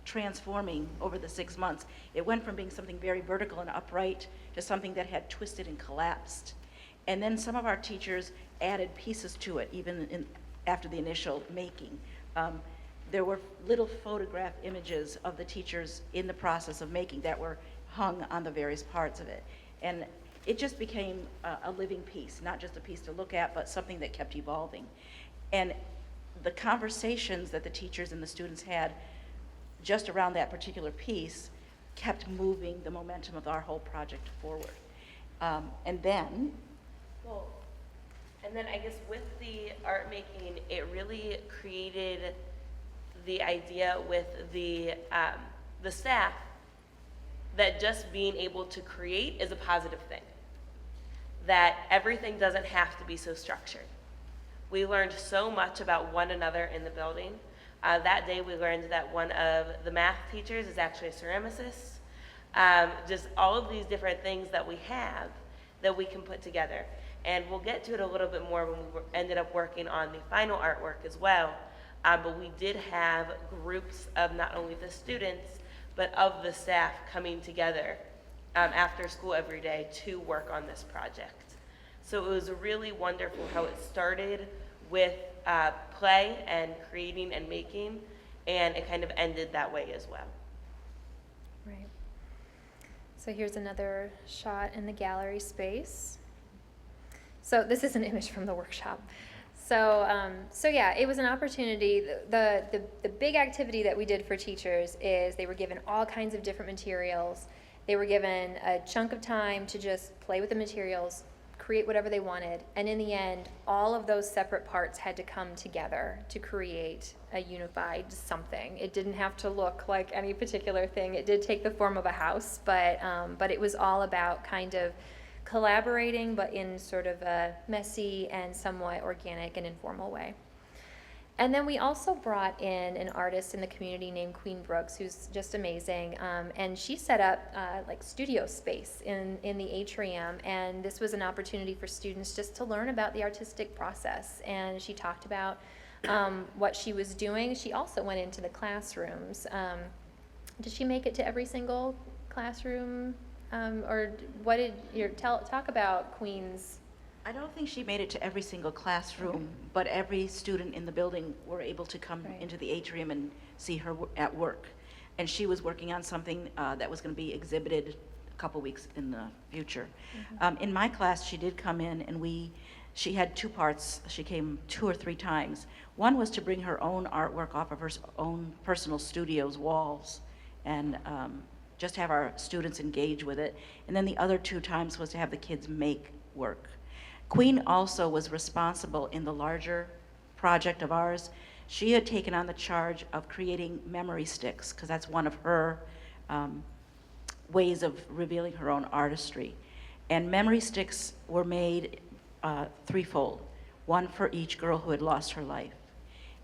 transforming over the 6 months, it went from being something very vertical and upright to something that had twisted and collapsed. And then some of our teachers added pieces to it, even after the initial making. There were little photograph images of the teachers in the process of making that were hung on the various parts of it. And it just became a living piece, not just a piece to look at, but something that kept evolving. And the conversations that the teachers and the students had just around that particular piece kept moving the momentum of our whole project forward. And then, Well, and then I guess with the art making, it really created the idea with the staff that just being able to create is a positive thing. That everything doesn't have to be so structured. We learned so much about one another in the building. That day we learned that one of the math teachers is actually a ceramicist. Just all of these different things that we have that we can put together. And we'll get to it a little bit more when we ended up working on the final artwork as well. But we did have groups of not only the students, but of the staff coming together after school every day to work on this project. So it was really wonderful how it started with play and creating and making, and it kind of ended that way as well. Right. So here's another shot in the gallery space. So this is an image from the workshop. So yeah, it was an opportunity. The big activity that we did for teachers is they were given all kinds of different materials. They were given a chunk of time to just play with the materials, create whatever they wanted, and in the end, all of those separate parts had to come together to create a unified something. It didn't have to look like any particular thing. It did take the form of a house, but it was all about kind of collaborating, but in sort of a messy and somewhat organic and informal way. And then we also brought in an artist in the community named Queen Brooks, who's just amazing, and she set up like studio space in the atrium, and this was an opportunity for students just to learn about the artistic process, and she talked about what she was doing. She also went into the classrooms. Did she make it to every single classroom? Or what did your talk about Queen's? I don't think she made it to every single classroom, but every student in the building were able to come Right. into the atrium and see her at work. And she was working on something that was going to be exhibited a couple weeks in the future. In my class, she did come in, and she had two parts. She came 2 or 3 times. One was to bring her own artwork off of her own personal studio's walls, and just have our students engage with it. And then the other 2 times was to have the kids make work. Queen also was responsible in the larger project of ours. She had taken on the charge of creating memory sticks, because that's one of her ways of revealing her own artistry. And memory sticks were made threefold, one for each girl who had lost her life.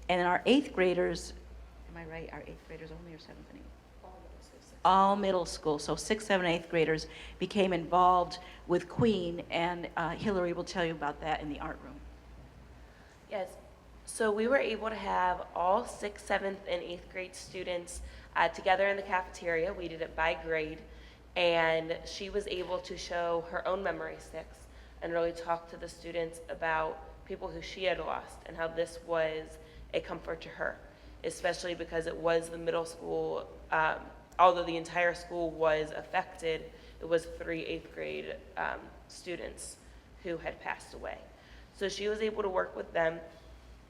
And our 8th graders, am I right, our 8th graders only, or 7th and 8th? All middle school, so 6th, 7th, 8th graders became involved with Queen, and Hillary will tell you about that in the art room. Yes, so we were able to have all 6th, 7th, and 8th grade students together in the cafeteria. We did it by grade, and she was able to show her own memory sticks and really talk to the students about people who she had lost and how this was a comfort to her, especially because it was the middle school. Although the entire school was affected, it was 3 8th grade students who had passed away. So she was able to work with them,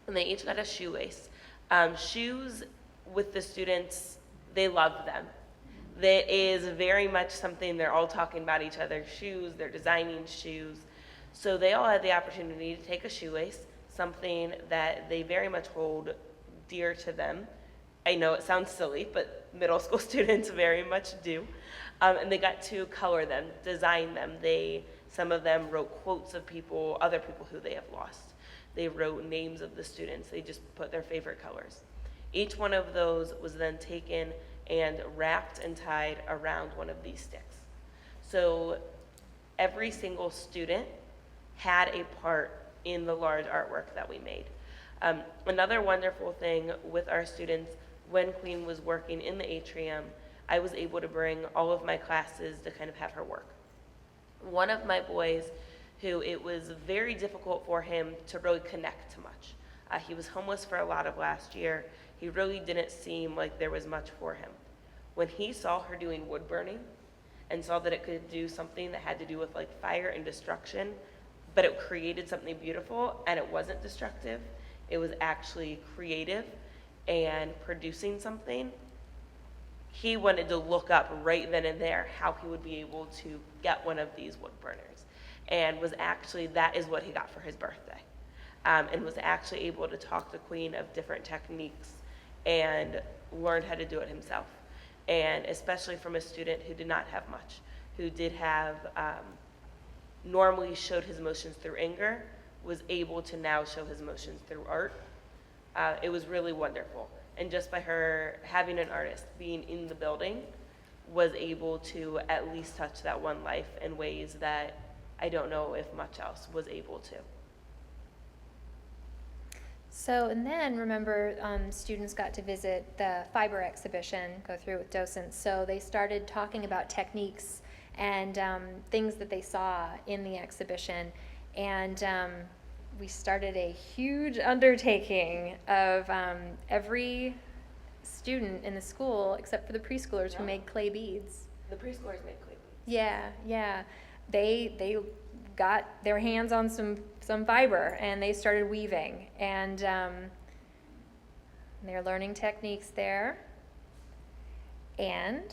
and they each got a shoelace. Shoes with the students, they loved them. That is very much something they're all talking about each other's shoes, they're designing shoes. So they all had the opportunity to take a shoelace, something that they very much hold dear to them. I know it sounds silly, but middle school students very much do. And they got to color them, design them. Some of them wrote quotes of people, other people who they have lost. They wrote names of the students. They just put their favorite colors. Each one of those was then taken and wrapped and tied around one of these sticks. So every single student had a part in the large artwork that we made. Another wonderful thing with our students, when Queen was working in the atrium, I was able to bring all of my classes to kind of have her work. One of my boys, who it was very difficult for him to really connect to much. He was homeless for a lot of last year. He really didn't seem like there was much for him. When he saw her doing wood burning and saw that it could do something that had to do with like fire and destruction, but it created something beautiful and it wasn't destructive, it was actually creative and producing something, he wanted to look up right then and there how he would be able to get one of these wood burners. And that is what he got for his birthday. And was actually able to talk to Queen of different techniques and learned how to do it himself. And especially from a student who did not have much, who did have, normally showed his emotions through anger, was able to now show his emotions through art. It was really wonderful. And just by her having an artist being in the building, was able to at least touch that one life in ways that I don't know if much else was able to. So, and then remember, students got to visit the fiber exhibition, go through with docents. So they started talking about techniques and things that they saw in the exhibition. And we started a huge undertaking of every student in the school, except for the preschoolers who made clay beads. The preschoolers made clay beads. Yeah. They got their hands on some fiber and they started weaving, and they're learning techniques there. And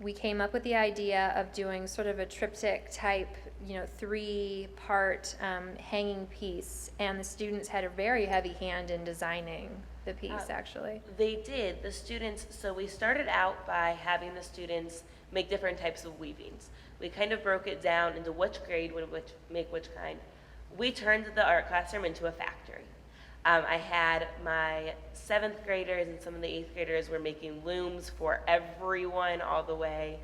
we came up with the idea of doing sort of a triptych type, 3-part hanging piece, and the students had a very heavy hand in designing the piece, actually. They did. The students, so we started out by having the students make different types of weavings. We kind of broke it down into which grade would make which kind. We turned the art classroom into a factory. I had my 7th graders and some of the 8th graders were making looms for everyone all the way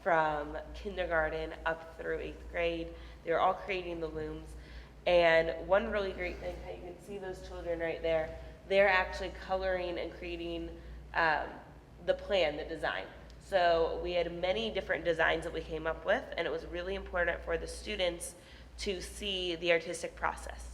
from kindergarten up through 8th grade. They were all creating the looms. And one really great thing, how you can see those children right there, they're actually coloring and creating the plan, the design. So we had many different designs that we came up with, and it was really important for the students to see the artistic process.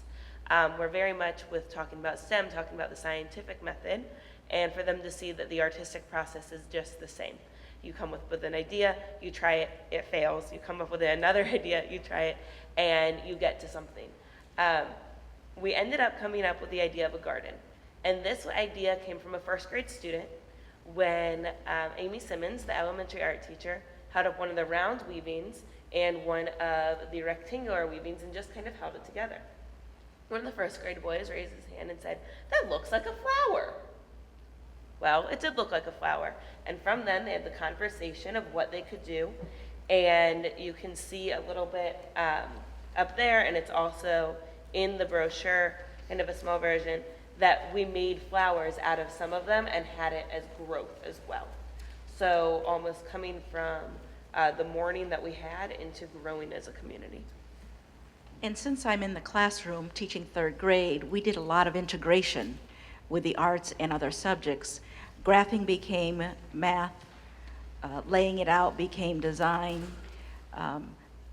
We're very much with talking about STEM, talking about the scientific method, and for them to see that the artistic process is just the same. You come up with an idea, you try it, it fails. You come up with another idea, you try it, and you get to something. We ended up coming up with the idea of a garden. And this idea came from a 1st grade student when Amy Simmons, the elementary art teacher, held up one of the round weavings and one of the rectangular weavings and just kind of held it together. One of the 1st grade boys raised his hand and said, "That looks like a flower." Well, it did look like a flower. And from then, they had the conversation of what they could do. And you can see a little bit up there, and it's also in the brochure, kind of a small version, that we made flowers out of some of them and had it as growth as well. So almost coming from the mourning that we had into growing as a community. And since I'm in the classroom teaching 3rd grade, we did a lot of integration with the arts and other subjects. Graphing became math, laying it out became design,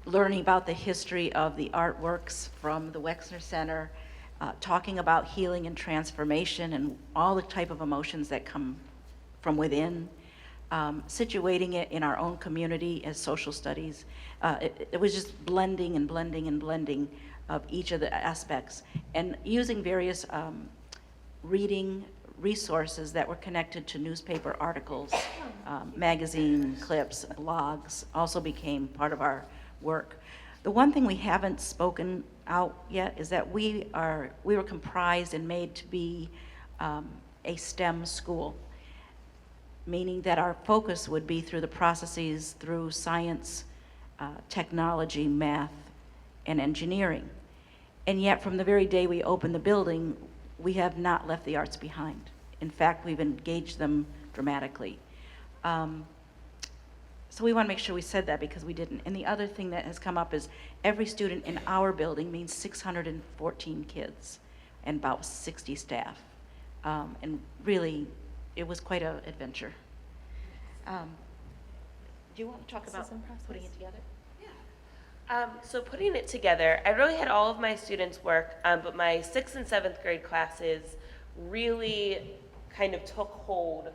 learning about the history of the artworks from the Wexner Center, talking about healing and transformation and all the type of emotions that come from within, situating it in our own community as social studies. It was just blending and blending and blending of each of the aspects, and using various reading resources that were connected to newspaper articles, magazine clips, blogs, also became part of our work. The one thing we haven't spoken out yet is that we were comprised and made to be a STEM school, meaning that our focus would be through the processes through science, technology, math, and engineering. And yet, from the very day we opened the building, we have not left the arts behind. In fact, we've engaged them dramatically. So we want to make sure we said that because we didn't. And the other thing that has come up is every student in our building means 614 kids and about 60 staff. And really, it was quite an adventure. Do you want to talk about putting it together? So putting it together, I really had all of my students work, but my 6th and 7th grade classes really kind of took hold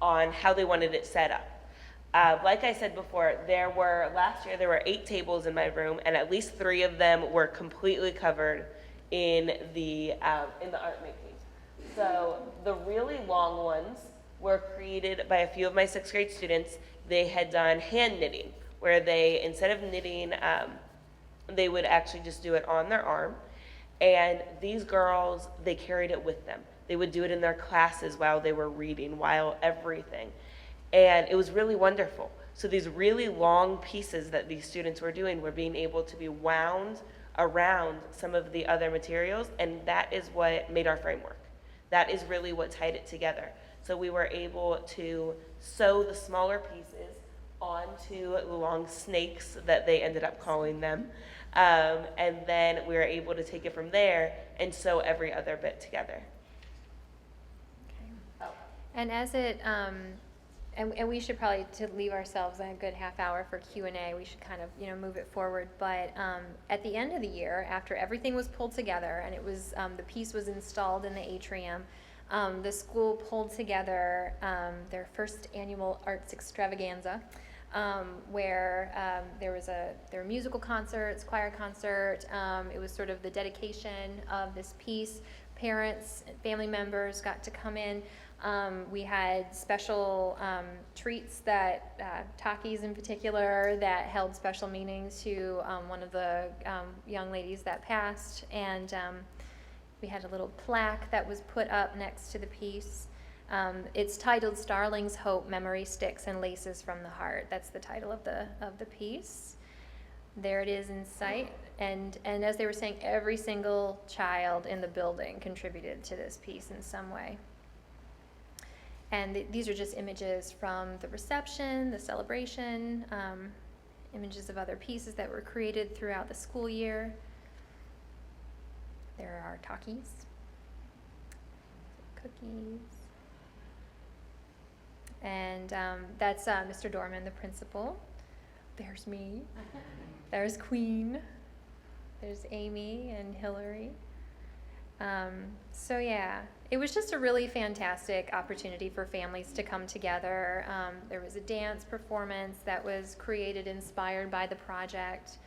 on how they wanted it set up. Like I said before, last year there were 8 tables in my room, and at least 3 of them were completely covered in the art making. So the really long ones were created by a few of my 6th grade students. They had done hand knitting, where they, instead of knitting, they would actually just do it on their arm. And these girls, they carried it with them. They would do it in their classes while they were reading, while everything. And it was really wonderful. So these really long pieces that these students were doing were being able to be wound around some of the other materials, and that is what made our framework. That is really what tied it together. So we were able to sew the smaller pieces onto the long snakes that they ended up calling them. And then we were able to take it from there and sew every other bit together. And as it, and we should probably, to leave ourselves a good half hour for Q&A, we should kind of, move it forward. But at the end of the year, after everything was pulled together and it was, the piece was installed in the atrium, the school pulled together their first annual arts extravaganza, where there were musical concerts, choir concert. It was sort of the dedication of this piece. Parents, family members got to come in. We had special treats that, Takis in particular, that held special meanings to one of the young ladies that passed. And we had a little plaque that was put up next to the piece. It's titled Starling's Hope, Memory Sticks and Laces from the Heart. That's the title of the piece. There it is in sight. And as they were saying, every single child in the building contributed to this piece in some way. And these are just images from the reception, the celebration, images of other pieces that were created throughout the school year. There are Takis, cookies. And that's Mr. Dorman, the principal. There's me. There's Queen. There's Amy and Hillary. So yeah, it was just a really fantastic opportunity for families to come together. There was a dance performance that was created, inspired by the project.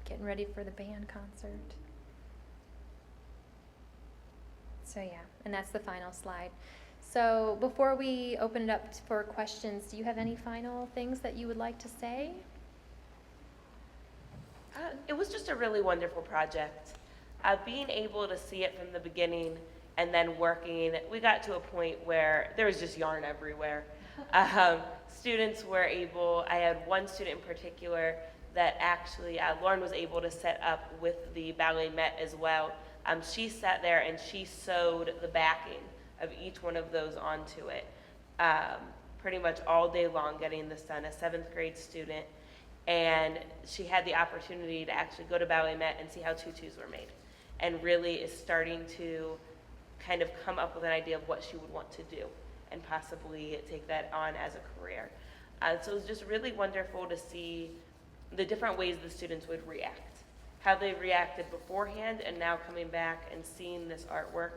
Getting ready for the band concert. So yeah, and that's the final slide. So before we open it up for questions, do you have any final things that you would like to say? It was just a really wonderful project. Being able to see it from the beginning and then working, we got to a point where there was just yarn everywhere. Students were able, I had one student in particular that actually, Lauren was able to set up with the ballet met as well. She sat there and she sewed the backing of each one of those onto it, pretty much all day long, getting this done, a 7th grade student. And she had the opportunity to actually go to Ballet Met and see how tutus were made, and really is starting to kind of come up with an idea of what she would want to do and possibly take that on as a career. So it was just really wonderful to see the different ways the students would react, how they reacted beforehand, and now coming back and seeing this artwork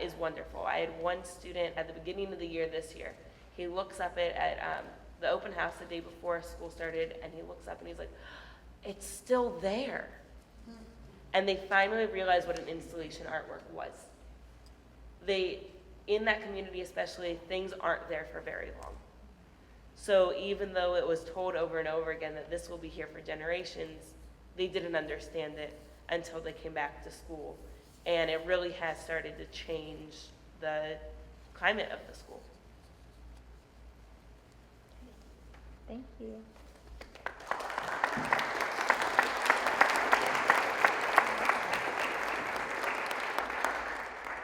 is wonderful. I had one student at the beginning of the year this year. He looks up at the open house the day before school started, and he looks up and he's like, "It's still there." and they finally realized what an installation artwork was. In that community especially, things aren't there for very long. So even though it was told over and over again that this will be here for generations, they didn't understand it until they came back to school. And it really has started to change the climate of the school. Thank you.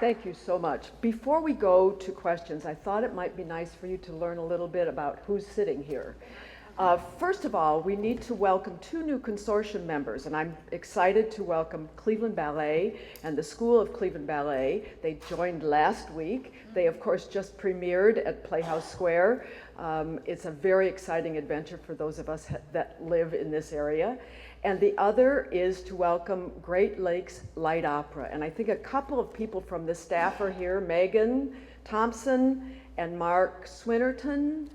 Thank you so much. Before we go to questions, I thought it might be nice for you to learn a little bit about who's sitting here. First of all, we need to welcome 2 new consortium members, and I'm excited to welcome Cleveland Ballet and the School of Cleveland Ballet. They joined last week. They, of course, just premiered at Playhouse Square. It's a very exciting adventure for those of us that live in this area. And the other is to welcome Great Lakes Light Opera. And I think a couple of people from the staff are here, Megan Thompson and Mark Swinnerton.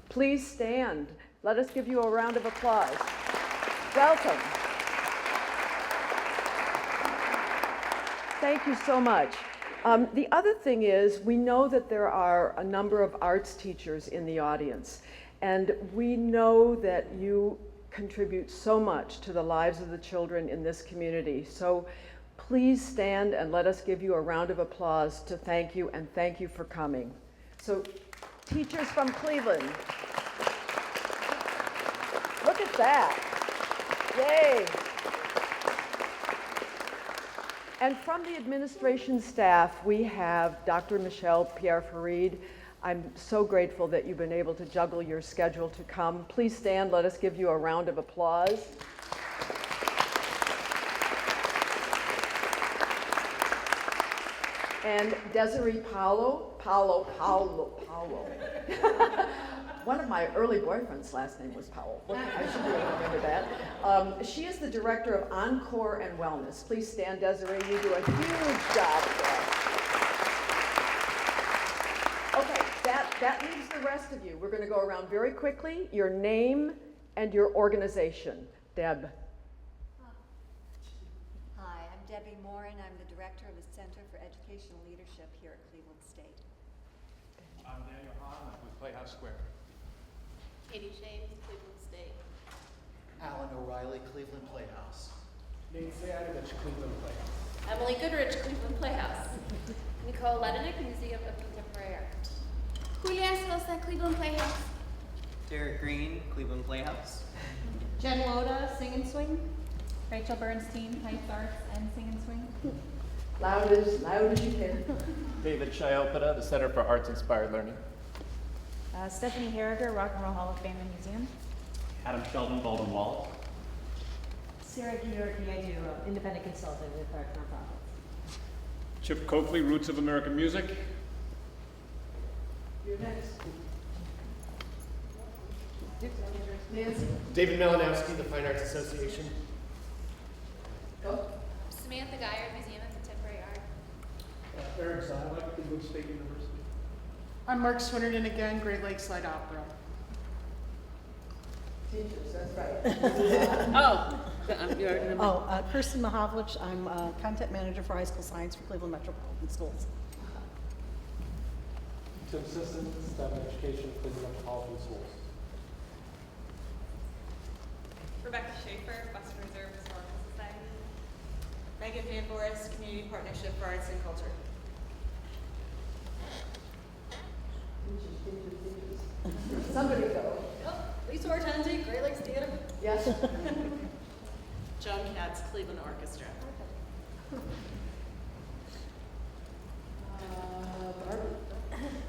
Please stand. Let us give you a round of applause. Welcome. Thank you so much. The other thing is, we know that there are a number of arts teachers in the audience, and we know that you contribute so much to the lives of the children in this community. So please stand and let us give you a round of applause to thank you, and thank you for coming. So teachers from Cleveland. Look at that. Yay. And from the administration staff, we have Dr. Michelle Pierre-Farid. I'm so grateful that you've been able to juggle your schedule to come. Please stand. Let us give you a round of applause. And Desiree Paolo. One of my early boyfriends' last name was Powell. I should be able to remember that. She is the director of Encore and Wellness. Please stand, Desiree. You do a huge job for us. Okay, that leaves the rest of you. We're going to go around very quickly. Your name and your organization. Deb. Hi, I'm Debbie Morin. I'm the director of the Center for Educational Leadership here at Cleveland State. I'm Daniel Hahn, I'm with Playhouse Square. Katie Shames, Cleveland State. Alan O'Reilly, Cleveland Playhouse. Nate Sayadovich, Cleveland Playhouse. Emily Goodrich, Cleveland Playhouse. Nicole Ledenick, Museum of Contemporary Art. Julia Sosa, Cleveland Playhouse. Derek Green, Cleveland Playhouse. Jen Woda, Sing and Swing. Rachel Bernstein, Heights Arts and Sing and Swing. Loud as you can. David Chiopita, the Center for Arts Inspired Learning. Stephanie Harriger, Rock and Roll Hall of Fame and Museum. Adam Sheldon, Baldwin Wallace. Sarah Georgi, I do independent consultant with our nonprofits. Chip Coakley, Roots of American Music. You're next. Nancy. David Malinowski, the Fine Arts Association. Go. Samantha Geyer, Museum of Contemporary Art. Eric Zylek, Cleveland State University. I'm Mark Swinnerton again, Great Lakes Light Opera. Teachers, that's right. Kirsten Mahavlich, I'm content manager for high school science for Cleveland Metropolitan Schools. Tim Sisson, Staff of Education, Cleveland Metropolitan Schools. Rebecca Schaefer, Western Reserve Historical Society. Megan Van Boris, Community Partnership for Arts and Culture. Teachers. Somebody go. Lisa Ortenzi, Great Lakes Theater. Yes. Joan Katz, Cleveland Orchestra.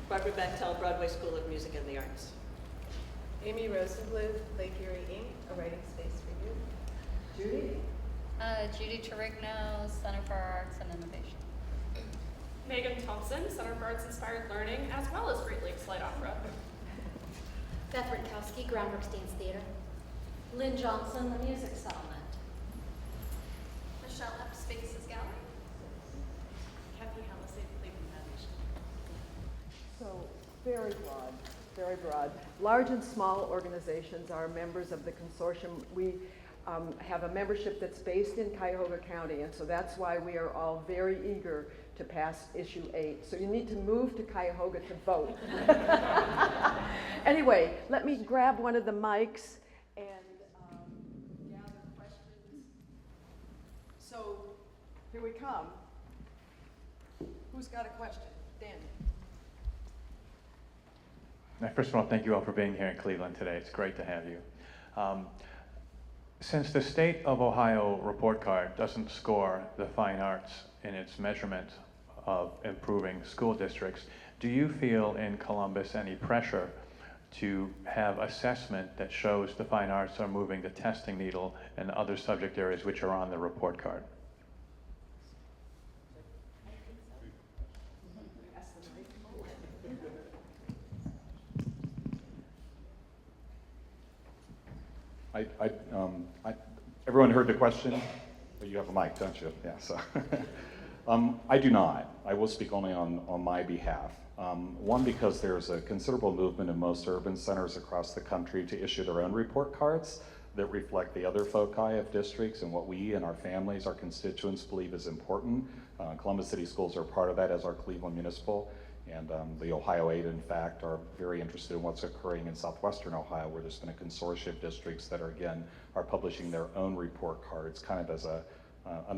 Barbara Bechtel, Broadway School of Music and the Arts. Amy Rosenbluth, Lake Erie Inc., a writing space for you. Judy? Judy Torigno, Center for Arts and Innovation. Megan Thompson, Center for Arts Inspired Learning, as well as Great Lakes Light Opera. Beth Rutkowski, Groundworks Dance Theater. Lynn Johnson, the Music Settlement. Michelle Epps, Spaces Gallery. Kathy Hallisey, Cleveland Foundation. So, very broad, very broad. Large and small organizations are members of the consortium. We have a membership that's based in Cuyahoga County, and so that's why we are all very eager to pass issue 8. So you need to move to Cuyahoga to vote. Anyway, let me grab one of the mics and gather questions. So here we come. Who's got a question? Dan. First of all, thank you all for being here in Cleveland today. It's great to have you. Since the State of Ohio report card doesn't score the fine arts in its measurement of improving school districts, do you feel in Columbus any pressure to have assessment that shows the fine arts are moving the testing needle and other subject areas which are on the report card? Everyone heard the question? You have a mic, don't you? Yeah, so. I do not. I will speak only on my behalf. One, because there's a considerable movement in most urban centers across the country to issue their own report cards that reflect the other foci of districts and what we and our families, our constituents believe is important. Columbus City Schools are part of that, as are Cleveland Municipal. And the Ohio 8, in fact, are very interested in what's occurring in southwestern Ohio, where there's been a consortium of districts that are publishing their own report cards, kind of as an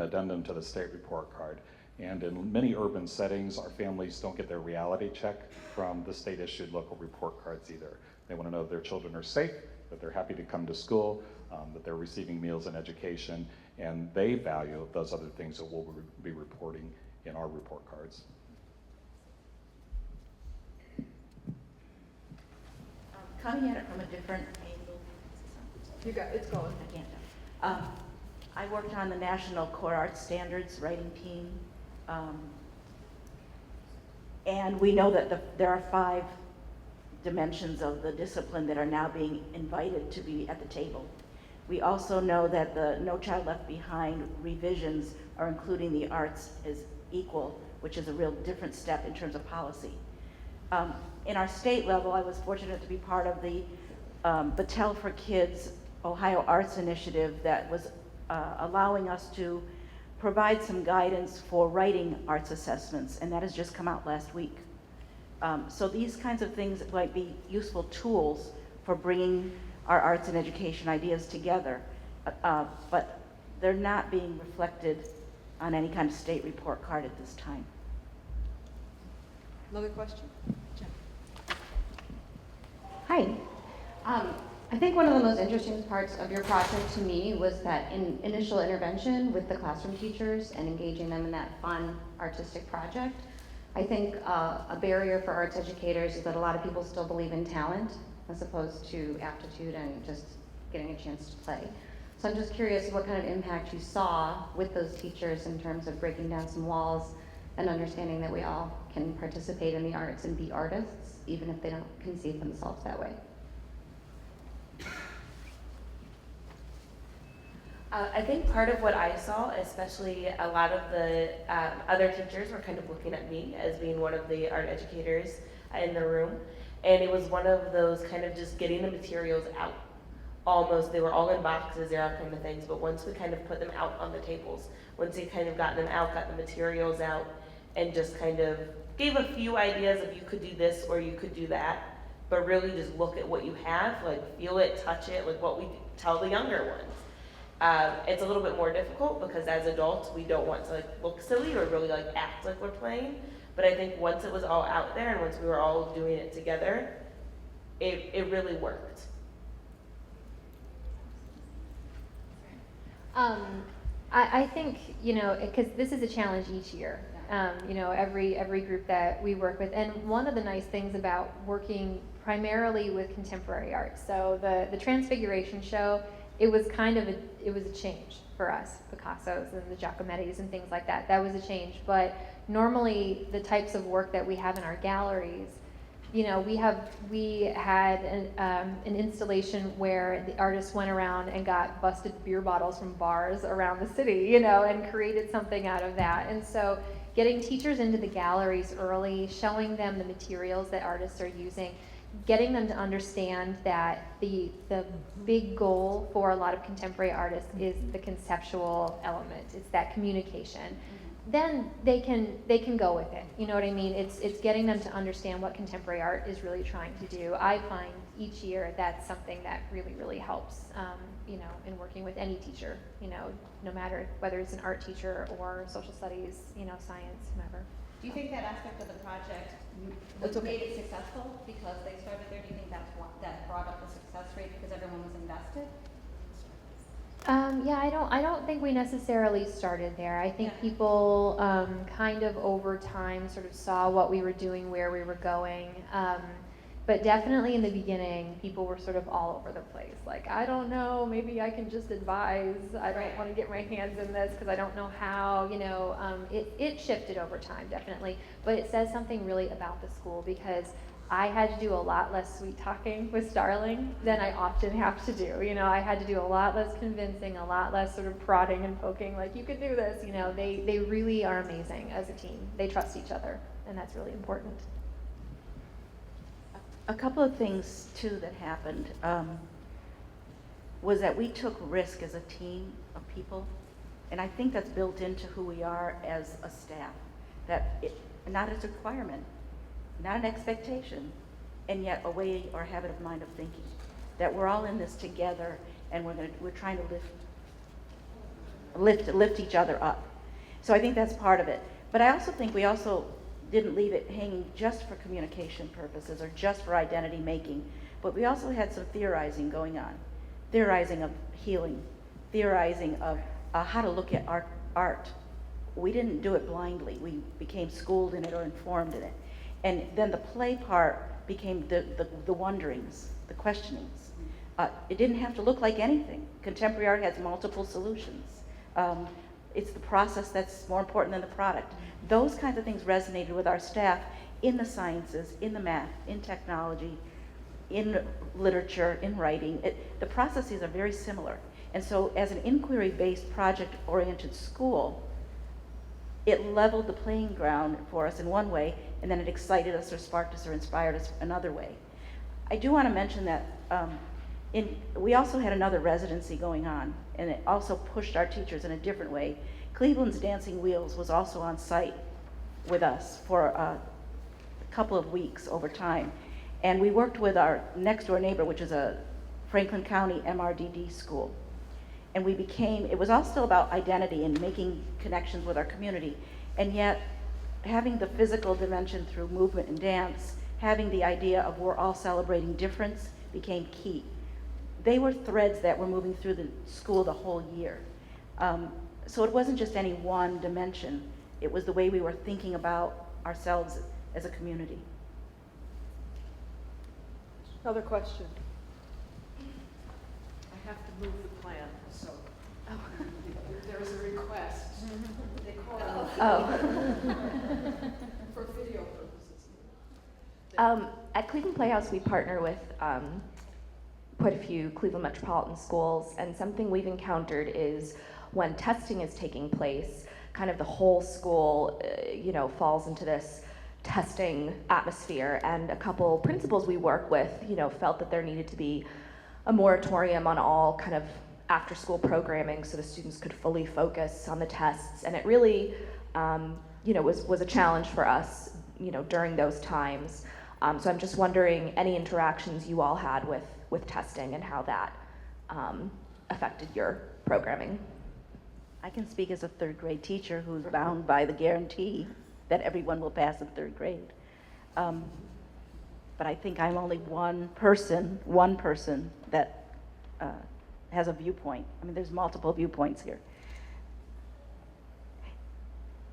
addendum to the state report card. And in many urban settings, our families don't get their reality check from the state-issued local report cards either. They want to know that their children are safe, that they're happy to come to school, that they're receiving meals and education, and they value those other things that we'll be reporting in our report cards. Coming at it from a different angle. You got it's going. I can't. I worked on the National Core Arts Standards writing team, and we know that there are 5 dimensions of the discipline that are now being invited to be at the table. We also know that the No Child Left Behind revisions are including the arts as equal, which is a real different step in terms of policy. In our state level, I was fortunate to be part of the Battelle for Kids Ohio Arts Initiative that was allowing us to provide some guidance for writing arts assessments, and that has just come out last week. So these kinds of things might be useful tools for bringing our arts and education ideas together, but they're not being reflected on any kind of state report card at this time. Another question? Jen. Hi. I think one of the most interesting parts of your project to me was that initial intervention with the classroom teachers and engaging them in that fun artistic project. I think a barrier for arts educators is that a lot of people still believe in talent as opposed to aptitude and just getting a chance to play. So I'm just curious what kind of impact you saw with those teachers in terms of breaking down some walls and understanding that we all can participate in the arts and be artists, even if they don't conceive themselves that way. I think part of what I saw, especially a lot of the other teachers were kind of looking at me as being one of the art educators in the room. And it was one of those kind of just getting the materials out. Almost, they were all in boxes, there are kind of things, but once we kind of put them out on the tables, once we kind of got them out, got the materials out, and just kind of gave a few ideas of you could do this or you could do that, but really just look at what you have, like feel it, touch it, like what we tell the younger ones. It's a little bit more difficult because as adults, we don't want to like look silly or really like act like we're playing. But I think once it was all out there and once we were all doing it together, it really worked. I think, you know, because this is a challenge each year. You know, every group that we work with. And one of the nice things about working primarily with contemporary art, so the Transfiguration show, it was kind of it was a change for us, Picasso's and the Giacomettis and things like that. That was a change. But normally the types of work that we have in our galleries, you know, we had an installation where the artists went around and got busted beer bottles from bars around the city, you know, and created something out of that. And so getting teachers into the galleries early, showing them the materials that artists are using, getting them to understand that the big goal for a lot of contemporary artists is the conceptual element. It's that communication. Then they can go with it. You know what I mean? It's getting them to understand what contemporary art is really trying to do. I find each year that's something that really, really helps, you know, in working with any teacher, you know, no matter whether it's an art teacher or social studies, you know, science, whomever. Do you think that aspect of the project made it successful because they started there? Do you think that's what, that brought up the success rate because everyone was invested? Yeah, I don't think we necessarily started there. I think people kind of over time sort of saw what we were doing, where we were going. But definitely in the beginning, people were sort of all over the place. Like, I don't know, maybe I can just advise. I don't want to get my hands in this because I don't know how, you know. It shifted over time, definitely. But it says something really about the school because I had to do a lot less sweet talking with Starling than I often have to do. You know, I had to do a lot less convincing, a lot less sort of prodding and poking, like, you can do this. You know, they really are amazing as a team. They trust each other, and that's really important. A couple of things, too, that happened was that we took risk as a team of people, and I think that's built into who we are as a staff, not as a requirement, not an expectation, and yet a way or habit of mind of thinking, that we're all in this together, and we're trying to lift each other up. So I think that's part of it. But I also think we also didn't leave it hanging just for communication purposes or just for identity making, but we also had some theorizing going on. Theorizing of healing, theorizing of how to look at art. We didn't do it blindly. We became schooled in it or informed in it. And then the play part became the wonderings, the questionings. It didn't have to look like anything. Contemporary art has multiple solutions. It's the process that's more important than the product. Those kinds of things resonated with our staff in the sciences, in the math, in technology, in literature, in writing. The processes are very similar. And so as an inquiry-based, project-oriented school, it leveled the playing ground for us in one way, and then it excited us or sparked us or inspired us another way. I do want to mention that we also had another residency going on, and it also pushed our teachers in a different way. Cleveland's Dancing Wheels was also on site with us for a couple of weeks over time. And we worked with our next door neighbor, which is a Franklin County MRDD school. And it was all still about identity and making connections with our community. And yet, having the physical dimension through movement and dance, having the idea of we're all celebrating difference became key. They were threads that were moving through the school the whole year. So it wasn't just any one dimension. It was the way we were thinking about ourselves as a community. Another question. I have to move the plan, so there is a request. They call it for video purposes. At Cleveland Playhouse, we partner with quite a few Cleveland metropolitan schools, and something we've encountered is when testing is taking place, kind of the whole school, falls into this testing atmosphere. And a couple principals we work with, felt that there needed to be a moratorium on all kind of after-school programming so the students could fully focus on the tests. And it really, was a challenge for us, during those times. So I'm just wondering any interactions you all had with testing and how that affected your programming. I can speak as a third grade teacher who's bound by the guarantee that everyone will pass in third grade. But I think I'm only one person that has a viewpoint. I mean, there's multiple viewpoints here.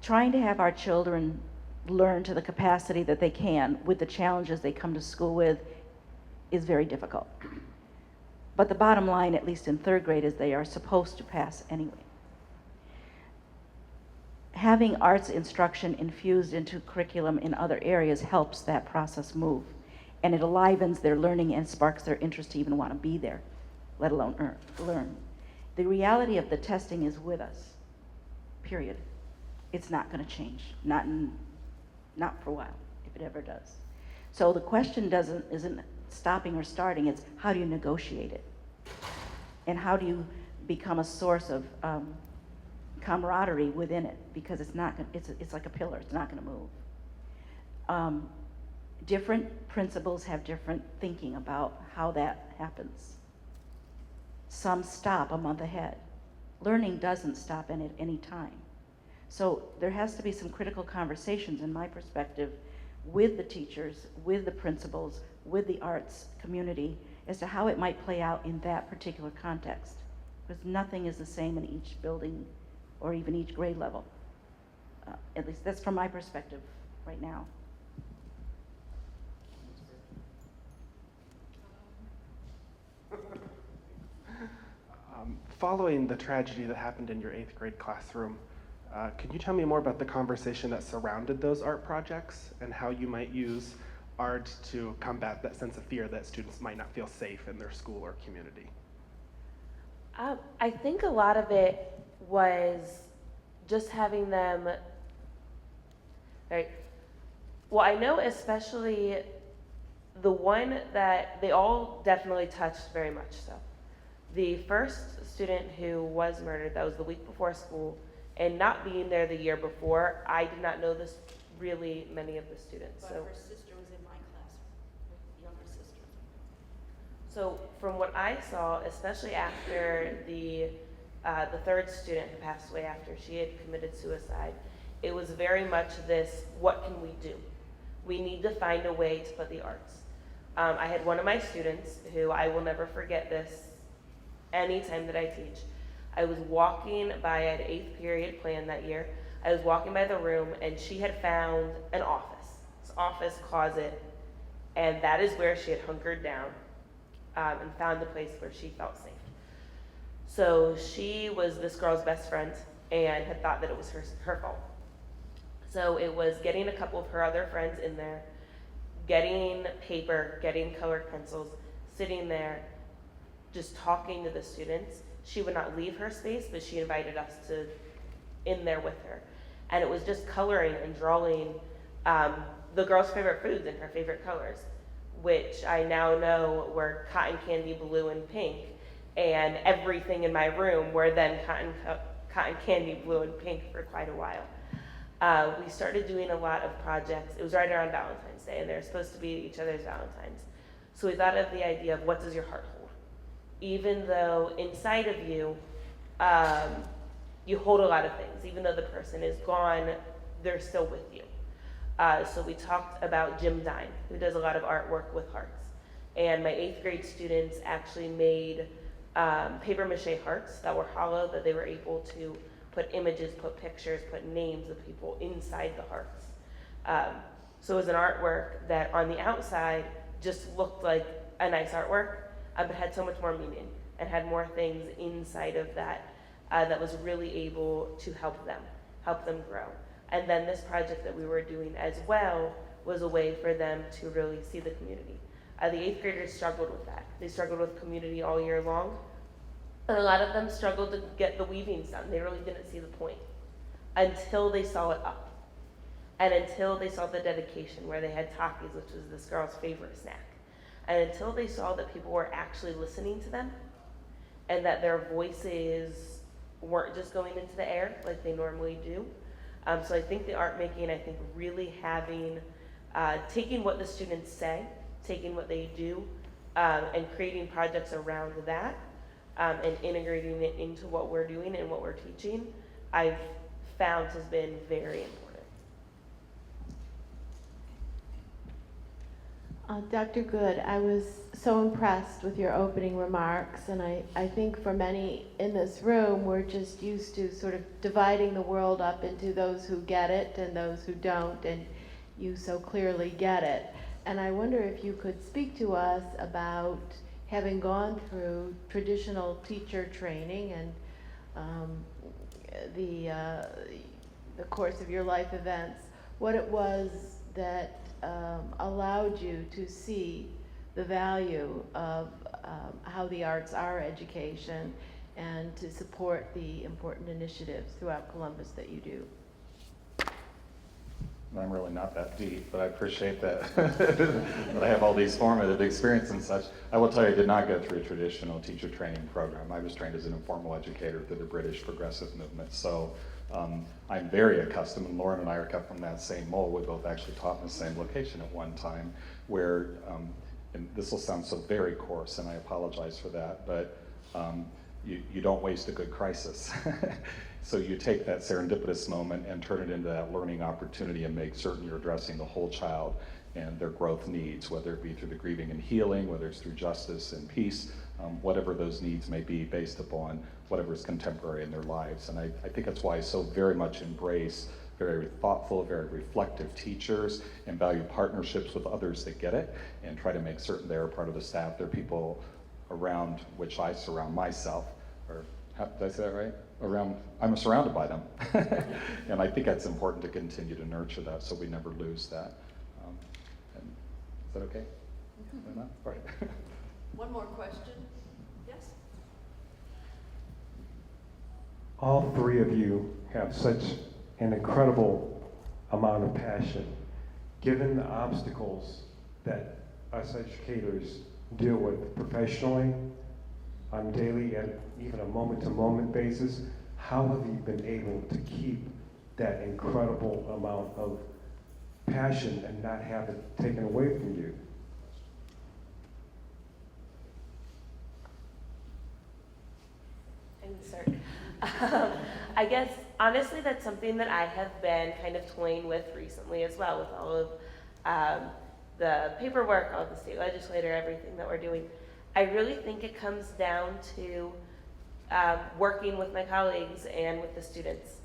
Trying to have our children learn to the capacity that they can with the challenges they come to school with is very difficult. But the bottom line, at least in third grade, is they are supposed to pass anyway. Having arts instruction infused into curriculum in other areas helps that process move. And it enlivens their learning and sparks their interest to even want to be there, let alone learn. The reality of the testing is with us, period. It's not going to change, not for a while, if it ever does. So the question isn't stopping or starting, it's how do you negotiate it? And how do you become a source of camaraderie within it? Because it's not, it's like a pillar, it's not gonna move. Different principals have different thinking about how that happens. Some stop a month ahead. Learning doesn't stop at any time. So there has to be some critical conversations, in my perspective, with the teachers, with the principals, with the arts community, as to how it might play out in that particular context. Because nothing is the same in each building or even each grade level. At least that's from my perspective right now. Following the tragedy that happened in your 8th grade classroom, could you tell me more about the conversation that surrounded those art projects and how you might use art to combat that sense of fear that students might not feel safe in their school or community? I think a lot of it was just having them, right? Well, I know especially the one that they all definitely touched very much so. The first student who was murdered, that was the week before school, and not being there the year before, I did not know this really many of the students. But so her sister was in my class, her younger sister. So from what I saw, especially after the third student who passed away after she had committed suicide, it was very much this, what can we do? We need to find a way to put the arts. I had one of my students who, I will never forget this anytime that I teach. I was walking by, I had 8th period planned that year. I was walking by the room and she had found an office closet, and that is where she had hunkered down and found a place where she felt safe. So she was this girl's best friend and had thought that it was her fault. So it was getting a couple of her other friends in there, getting paper, getting colored pencils, sitting there, just talking to the students. She would not leave her space, but she invited us to in there with her. And it was just coloring and drawing the girl's favorite foods and her favorite colors, which I now know were cotton candy blue and pink, and everything in my room were then cotton candy blue and pink for quite a while. We started doing a lot of projects. It was right around Valentine's Day, and they're supposed to be each other's Valentines. So we thought of the idea of, what does your heart hold? Even though inside of you, you hold a lot of things. Even though the person is gone, they're still with you. So we talked about Jim Dine, who does a lot of artwork with hearts. And my 8th grade students actually made paper mache hearts that were hollow, that they were able to put images, put pictures, put names of people inside the hearts. So it was an artwork that on the outside just looked like a nice artwork, but had so much more meaning and had more things inside of that that was really able to help them grow. And then this project that we were doing as well was a way for them to really see the community. The 8th graders struggled with that. They struggled with community all year long. And a lot of them struggled to get the weavings done. They really didn't see the point until they saw it up. And until they saw the dedication where they had Takis, which was this girl's favorite snack. And until they saw that people were actually listening to them and that their voices weren't just going into the air like they normally do. So I think the art making, I think really having, taking what the students say, taking what they do, and creating projects around that, and integrating it into what we're doing and what we're teaching, I've found has been very important. Dr. Good, I was so impressed with your opening remarks, and I think for many in this room, we're just used to sort of dividing the world up into those who get it and those who don't, and you so clearly get it. And I wonder if you could speak to us about having gone through traditional teacher training and the course of your life events, what it was that allowed you to see the value of how the arts are education and to support the important initiatives throughout Columbus that you do. I'm really not that deep, but I appreciate that, that I have all these formative experiences and such. I will tell you, I did not go through a traditional teacher training program. I was trained as an informal educator through the British Progressive Movement. So I'm very accustomed, and Lauren and I are cut from that same mold. We both actually taught in the same location at one time, where, and this will sound so very coarse, and I apologize for that, but you don't waste a good crisis. So you take that serendipitous moment and turn it into that learning opportunity and make certain you're addressing the whole child and their growth needs, whether it be through the grieving and healing, whether it's through justice and peace, whatever those needs may be based upon whatever is contemporary in their lives. And I think that's why I so very much embrace very thoughtful, very reflective teachers and value partnerships with others that get it and try to make certain they're a part of the staff. They're people around which I surround myself, or did I say that right? I'm surrounded by them. And I think that's important to continue to nurture that so we never lose that. And is that okay? Mm-hmm. All right. One more question. Yes? All three of you have such an incredible amount of passion. Given the obstacles that us educators deal with professionally, on daily and even a moment-to-moment basis, how have you been able to keep that incredible amount of passion and not have it taken away from you? I can start. I guess, honestly, that's something that I have been kind of toying with recently as well, with all of the paperwork, all of the state legislator, everything that we're doing. I really think it comes down to working with my colleagues and with the students,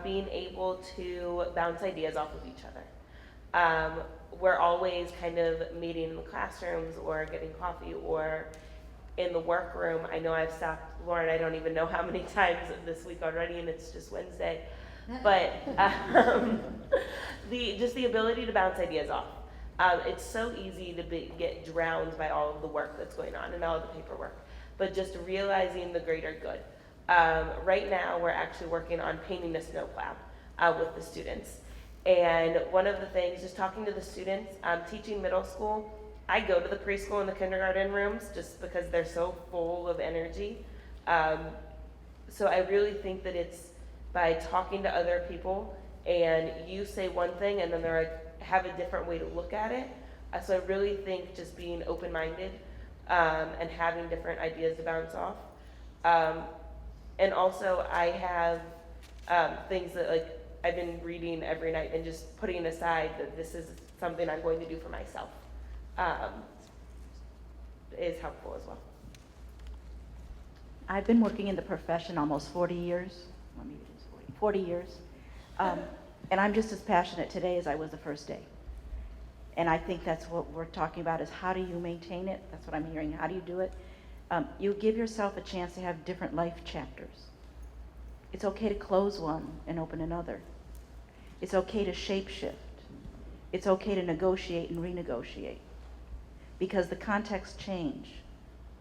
being able to bounce ideas off of each other. We're always kind of meeting in the classrooms or getting coffee or in the workroom. I know I've stopped Lauren, I don't even know how many times this week already, and it's just Wednesday. But just the ability to bounce ideas off. It's so easy to get drowned by all of the work that's going on and all of the paperwork, but just realizing the greater good. Right now, we're actually working on painting a snowplow with the students. And one of the things, just talking to the students, teaching middle school, I go to the preschool and the kindergarten rooms just because they're so full of energy. So I really think that it's by talking to other people, and you say one thing and then they're like, have a different way to look at it. So I really think just being open-minded and having different ideas to bounce off. And also I have things that like I've been reading every night and just putting aside that this is something I'm going to do for myself is helpful as well. I've been working in the profession almost 40 years. Well, maybe it is 40 years. And I'm just as passionate today as I was the first day. And I think that's what we're talking about is how do you maintain it? That's what I'm hearing. How do you do it? You give yourself a chance to have different life chapters. It's okay to close one and open another. It's okay to shape shift. It's okay to negotiate and renegotiate. Because the contexts change,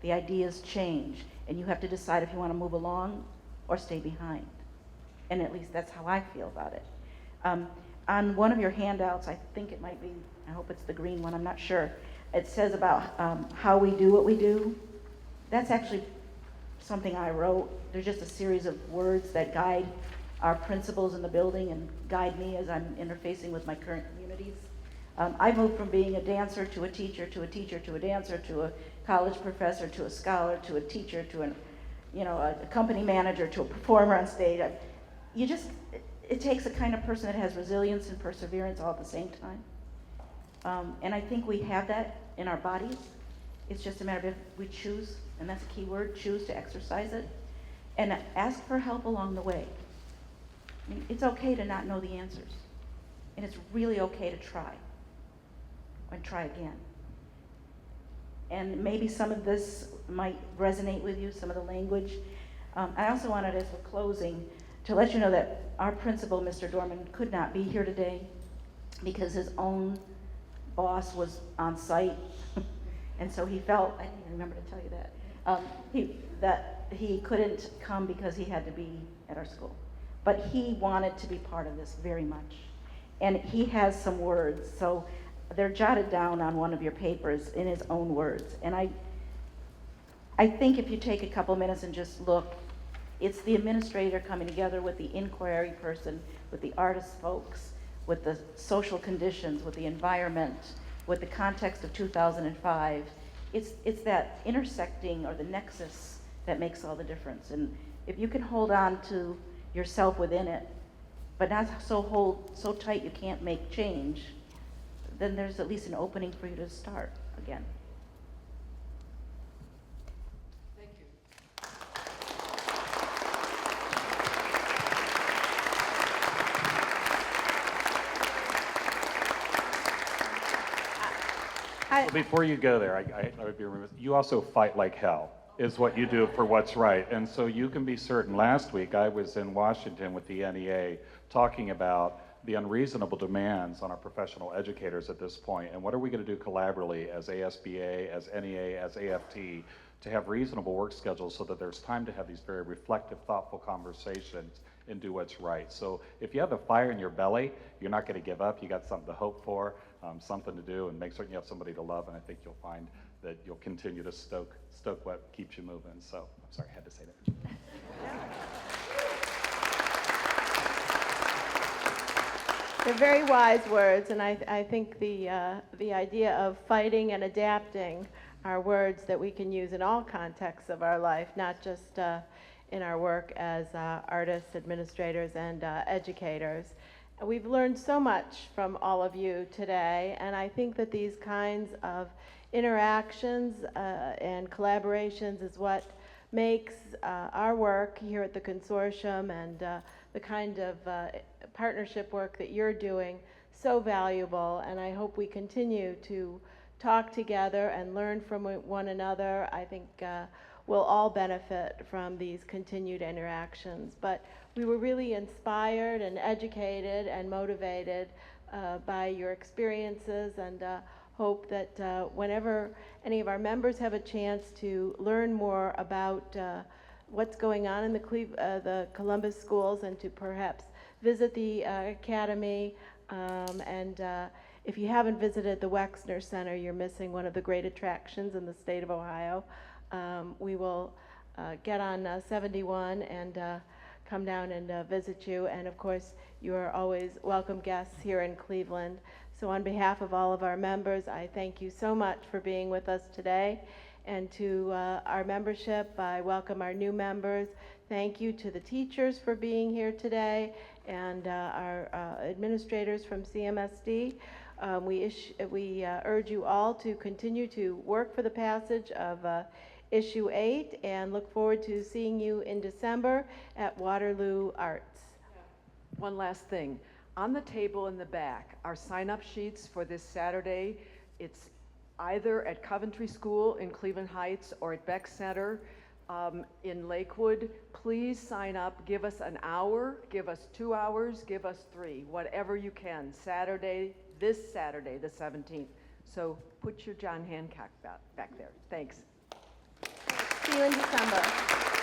the ideas change, and you have to decide if you want to move along or stay behind. And at least that's how I feel about it. On one of your handouts, I think it might be, I hope it's the green one, I'm not sure. It says about how we do what we do. That's actually something I wrote. There's just a series of words that guide our principals in the building and guide me as I'm interfacing with my current communities. I moved from being a dancer to a teacher to a teacher to a dancer to a college professor to a scholar to a teacher to a company manager to a performer on stage. It takes a kind of person that has resilience and perseverance all at the same time. And I think we have that in our bodies. It's just a matter of if we choose, and that's a key word, choose to exercise it, and ask for help along the way. I mean, it's okay to not know the answers, and it's really okay to try, and try again. And maybe some of this might resonate with you, some of the language. I also wanted, as we're closing, to let you know that our principal, Mr. Dorman, could not be here today because his own boss was on site. And so he felt, I didn't even remember to tell you that, that he couldn't come because he had to be at our school. But he wanted to be part of this very much. And he has some words, so they're jotted down on one of your papers in his own words. And I think if you take a couple minutes and just look, it's the administrator coming together with the inquiry person, with the artist folks, with the social conditions, with the environment, with the context of 2005. It's that intersecting or the nexus that makes all the difference. And if you can hold on to yourself within it, but not so tight you can't make change, then there's at least an opening for you to start again. Thank you. Well, before you go there, I would be remiss. You also fight like hell, is what you do for what's right. And so you can be certain. Last week, I was in Washington with the NEA talking about the unreasonable demands on our professional educators at this point, and what are we going to do collaboratively as ASBA, as NEA, as AFT, to have reasonable work schedules so that there's time to have these very reflective, thoughtful conversations and do what's right. So if you have a fire in your belly, you're not going to give up. You got something to hope for, something to do, and make certain you have somebody to love, and I think you'll find that you'll continue to stoke what keeps you moving. So I'm sorry, I had to say that. They're very wise words, and I think the idea of fighting and adapting are words that we can use in all contexts of our life, not just in our work as artists, administrators, and educators. We've learned so much from all of you today, and I think that these kinds of interactions and collaborations is what makes our work here at the consortium and the kind of partnership work that you're doing so valuable, and I hope we continue to talk together and learn from one another. I think we'll all benefit from these continued interactions. But we were really inspired and educated and motivated by your experiences, and hope that whenever any of our members have a chance to learn more about what's going on in the Columbus schools and to perhaps visit the academy, and if you haven't visited the Wexner Center, you're missing one of the great attractions in the state of Ohio. We will get on 71 and come down and visit you, and of course you are always welcome guests here in Cleveland. So on behalf of all of our members, I thank you so much for being with us today. And to our membership, I welcome our new members. Thank you to the teachers for being here today, and our administrators from CMSD. We urge you all to continue to work for the passage of Issue 8, and look forward to seeing you in December at Waterloo Arts. One last thing. On the table in the back are sign-up sheets for this Saturday. It's either at Coventry School in Cleveland Heights or at Beck Center in Lakewood. Please sign up. Give us an hour, give us 2 hours, give us 3, whatever you can. This Saturday, the 17th. So put your John Hancock back there. Thanks. See you in December.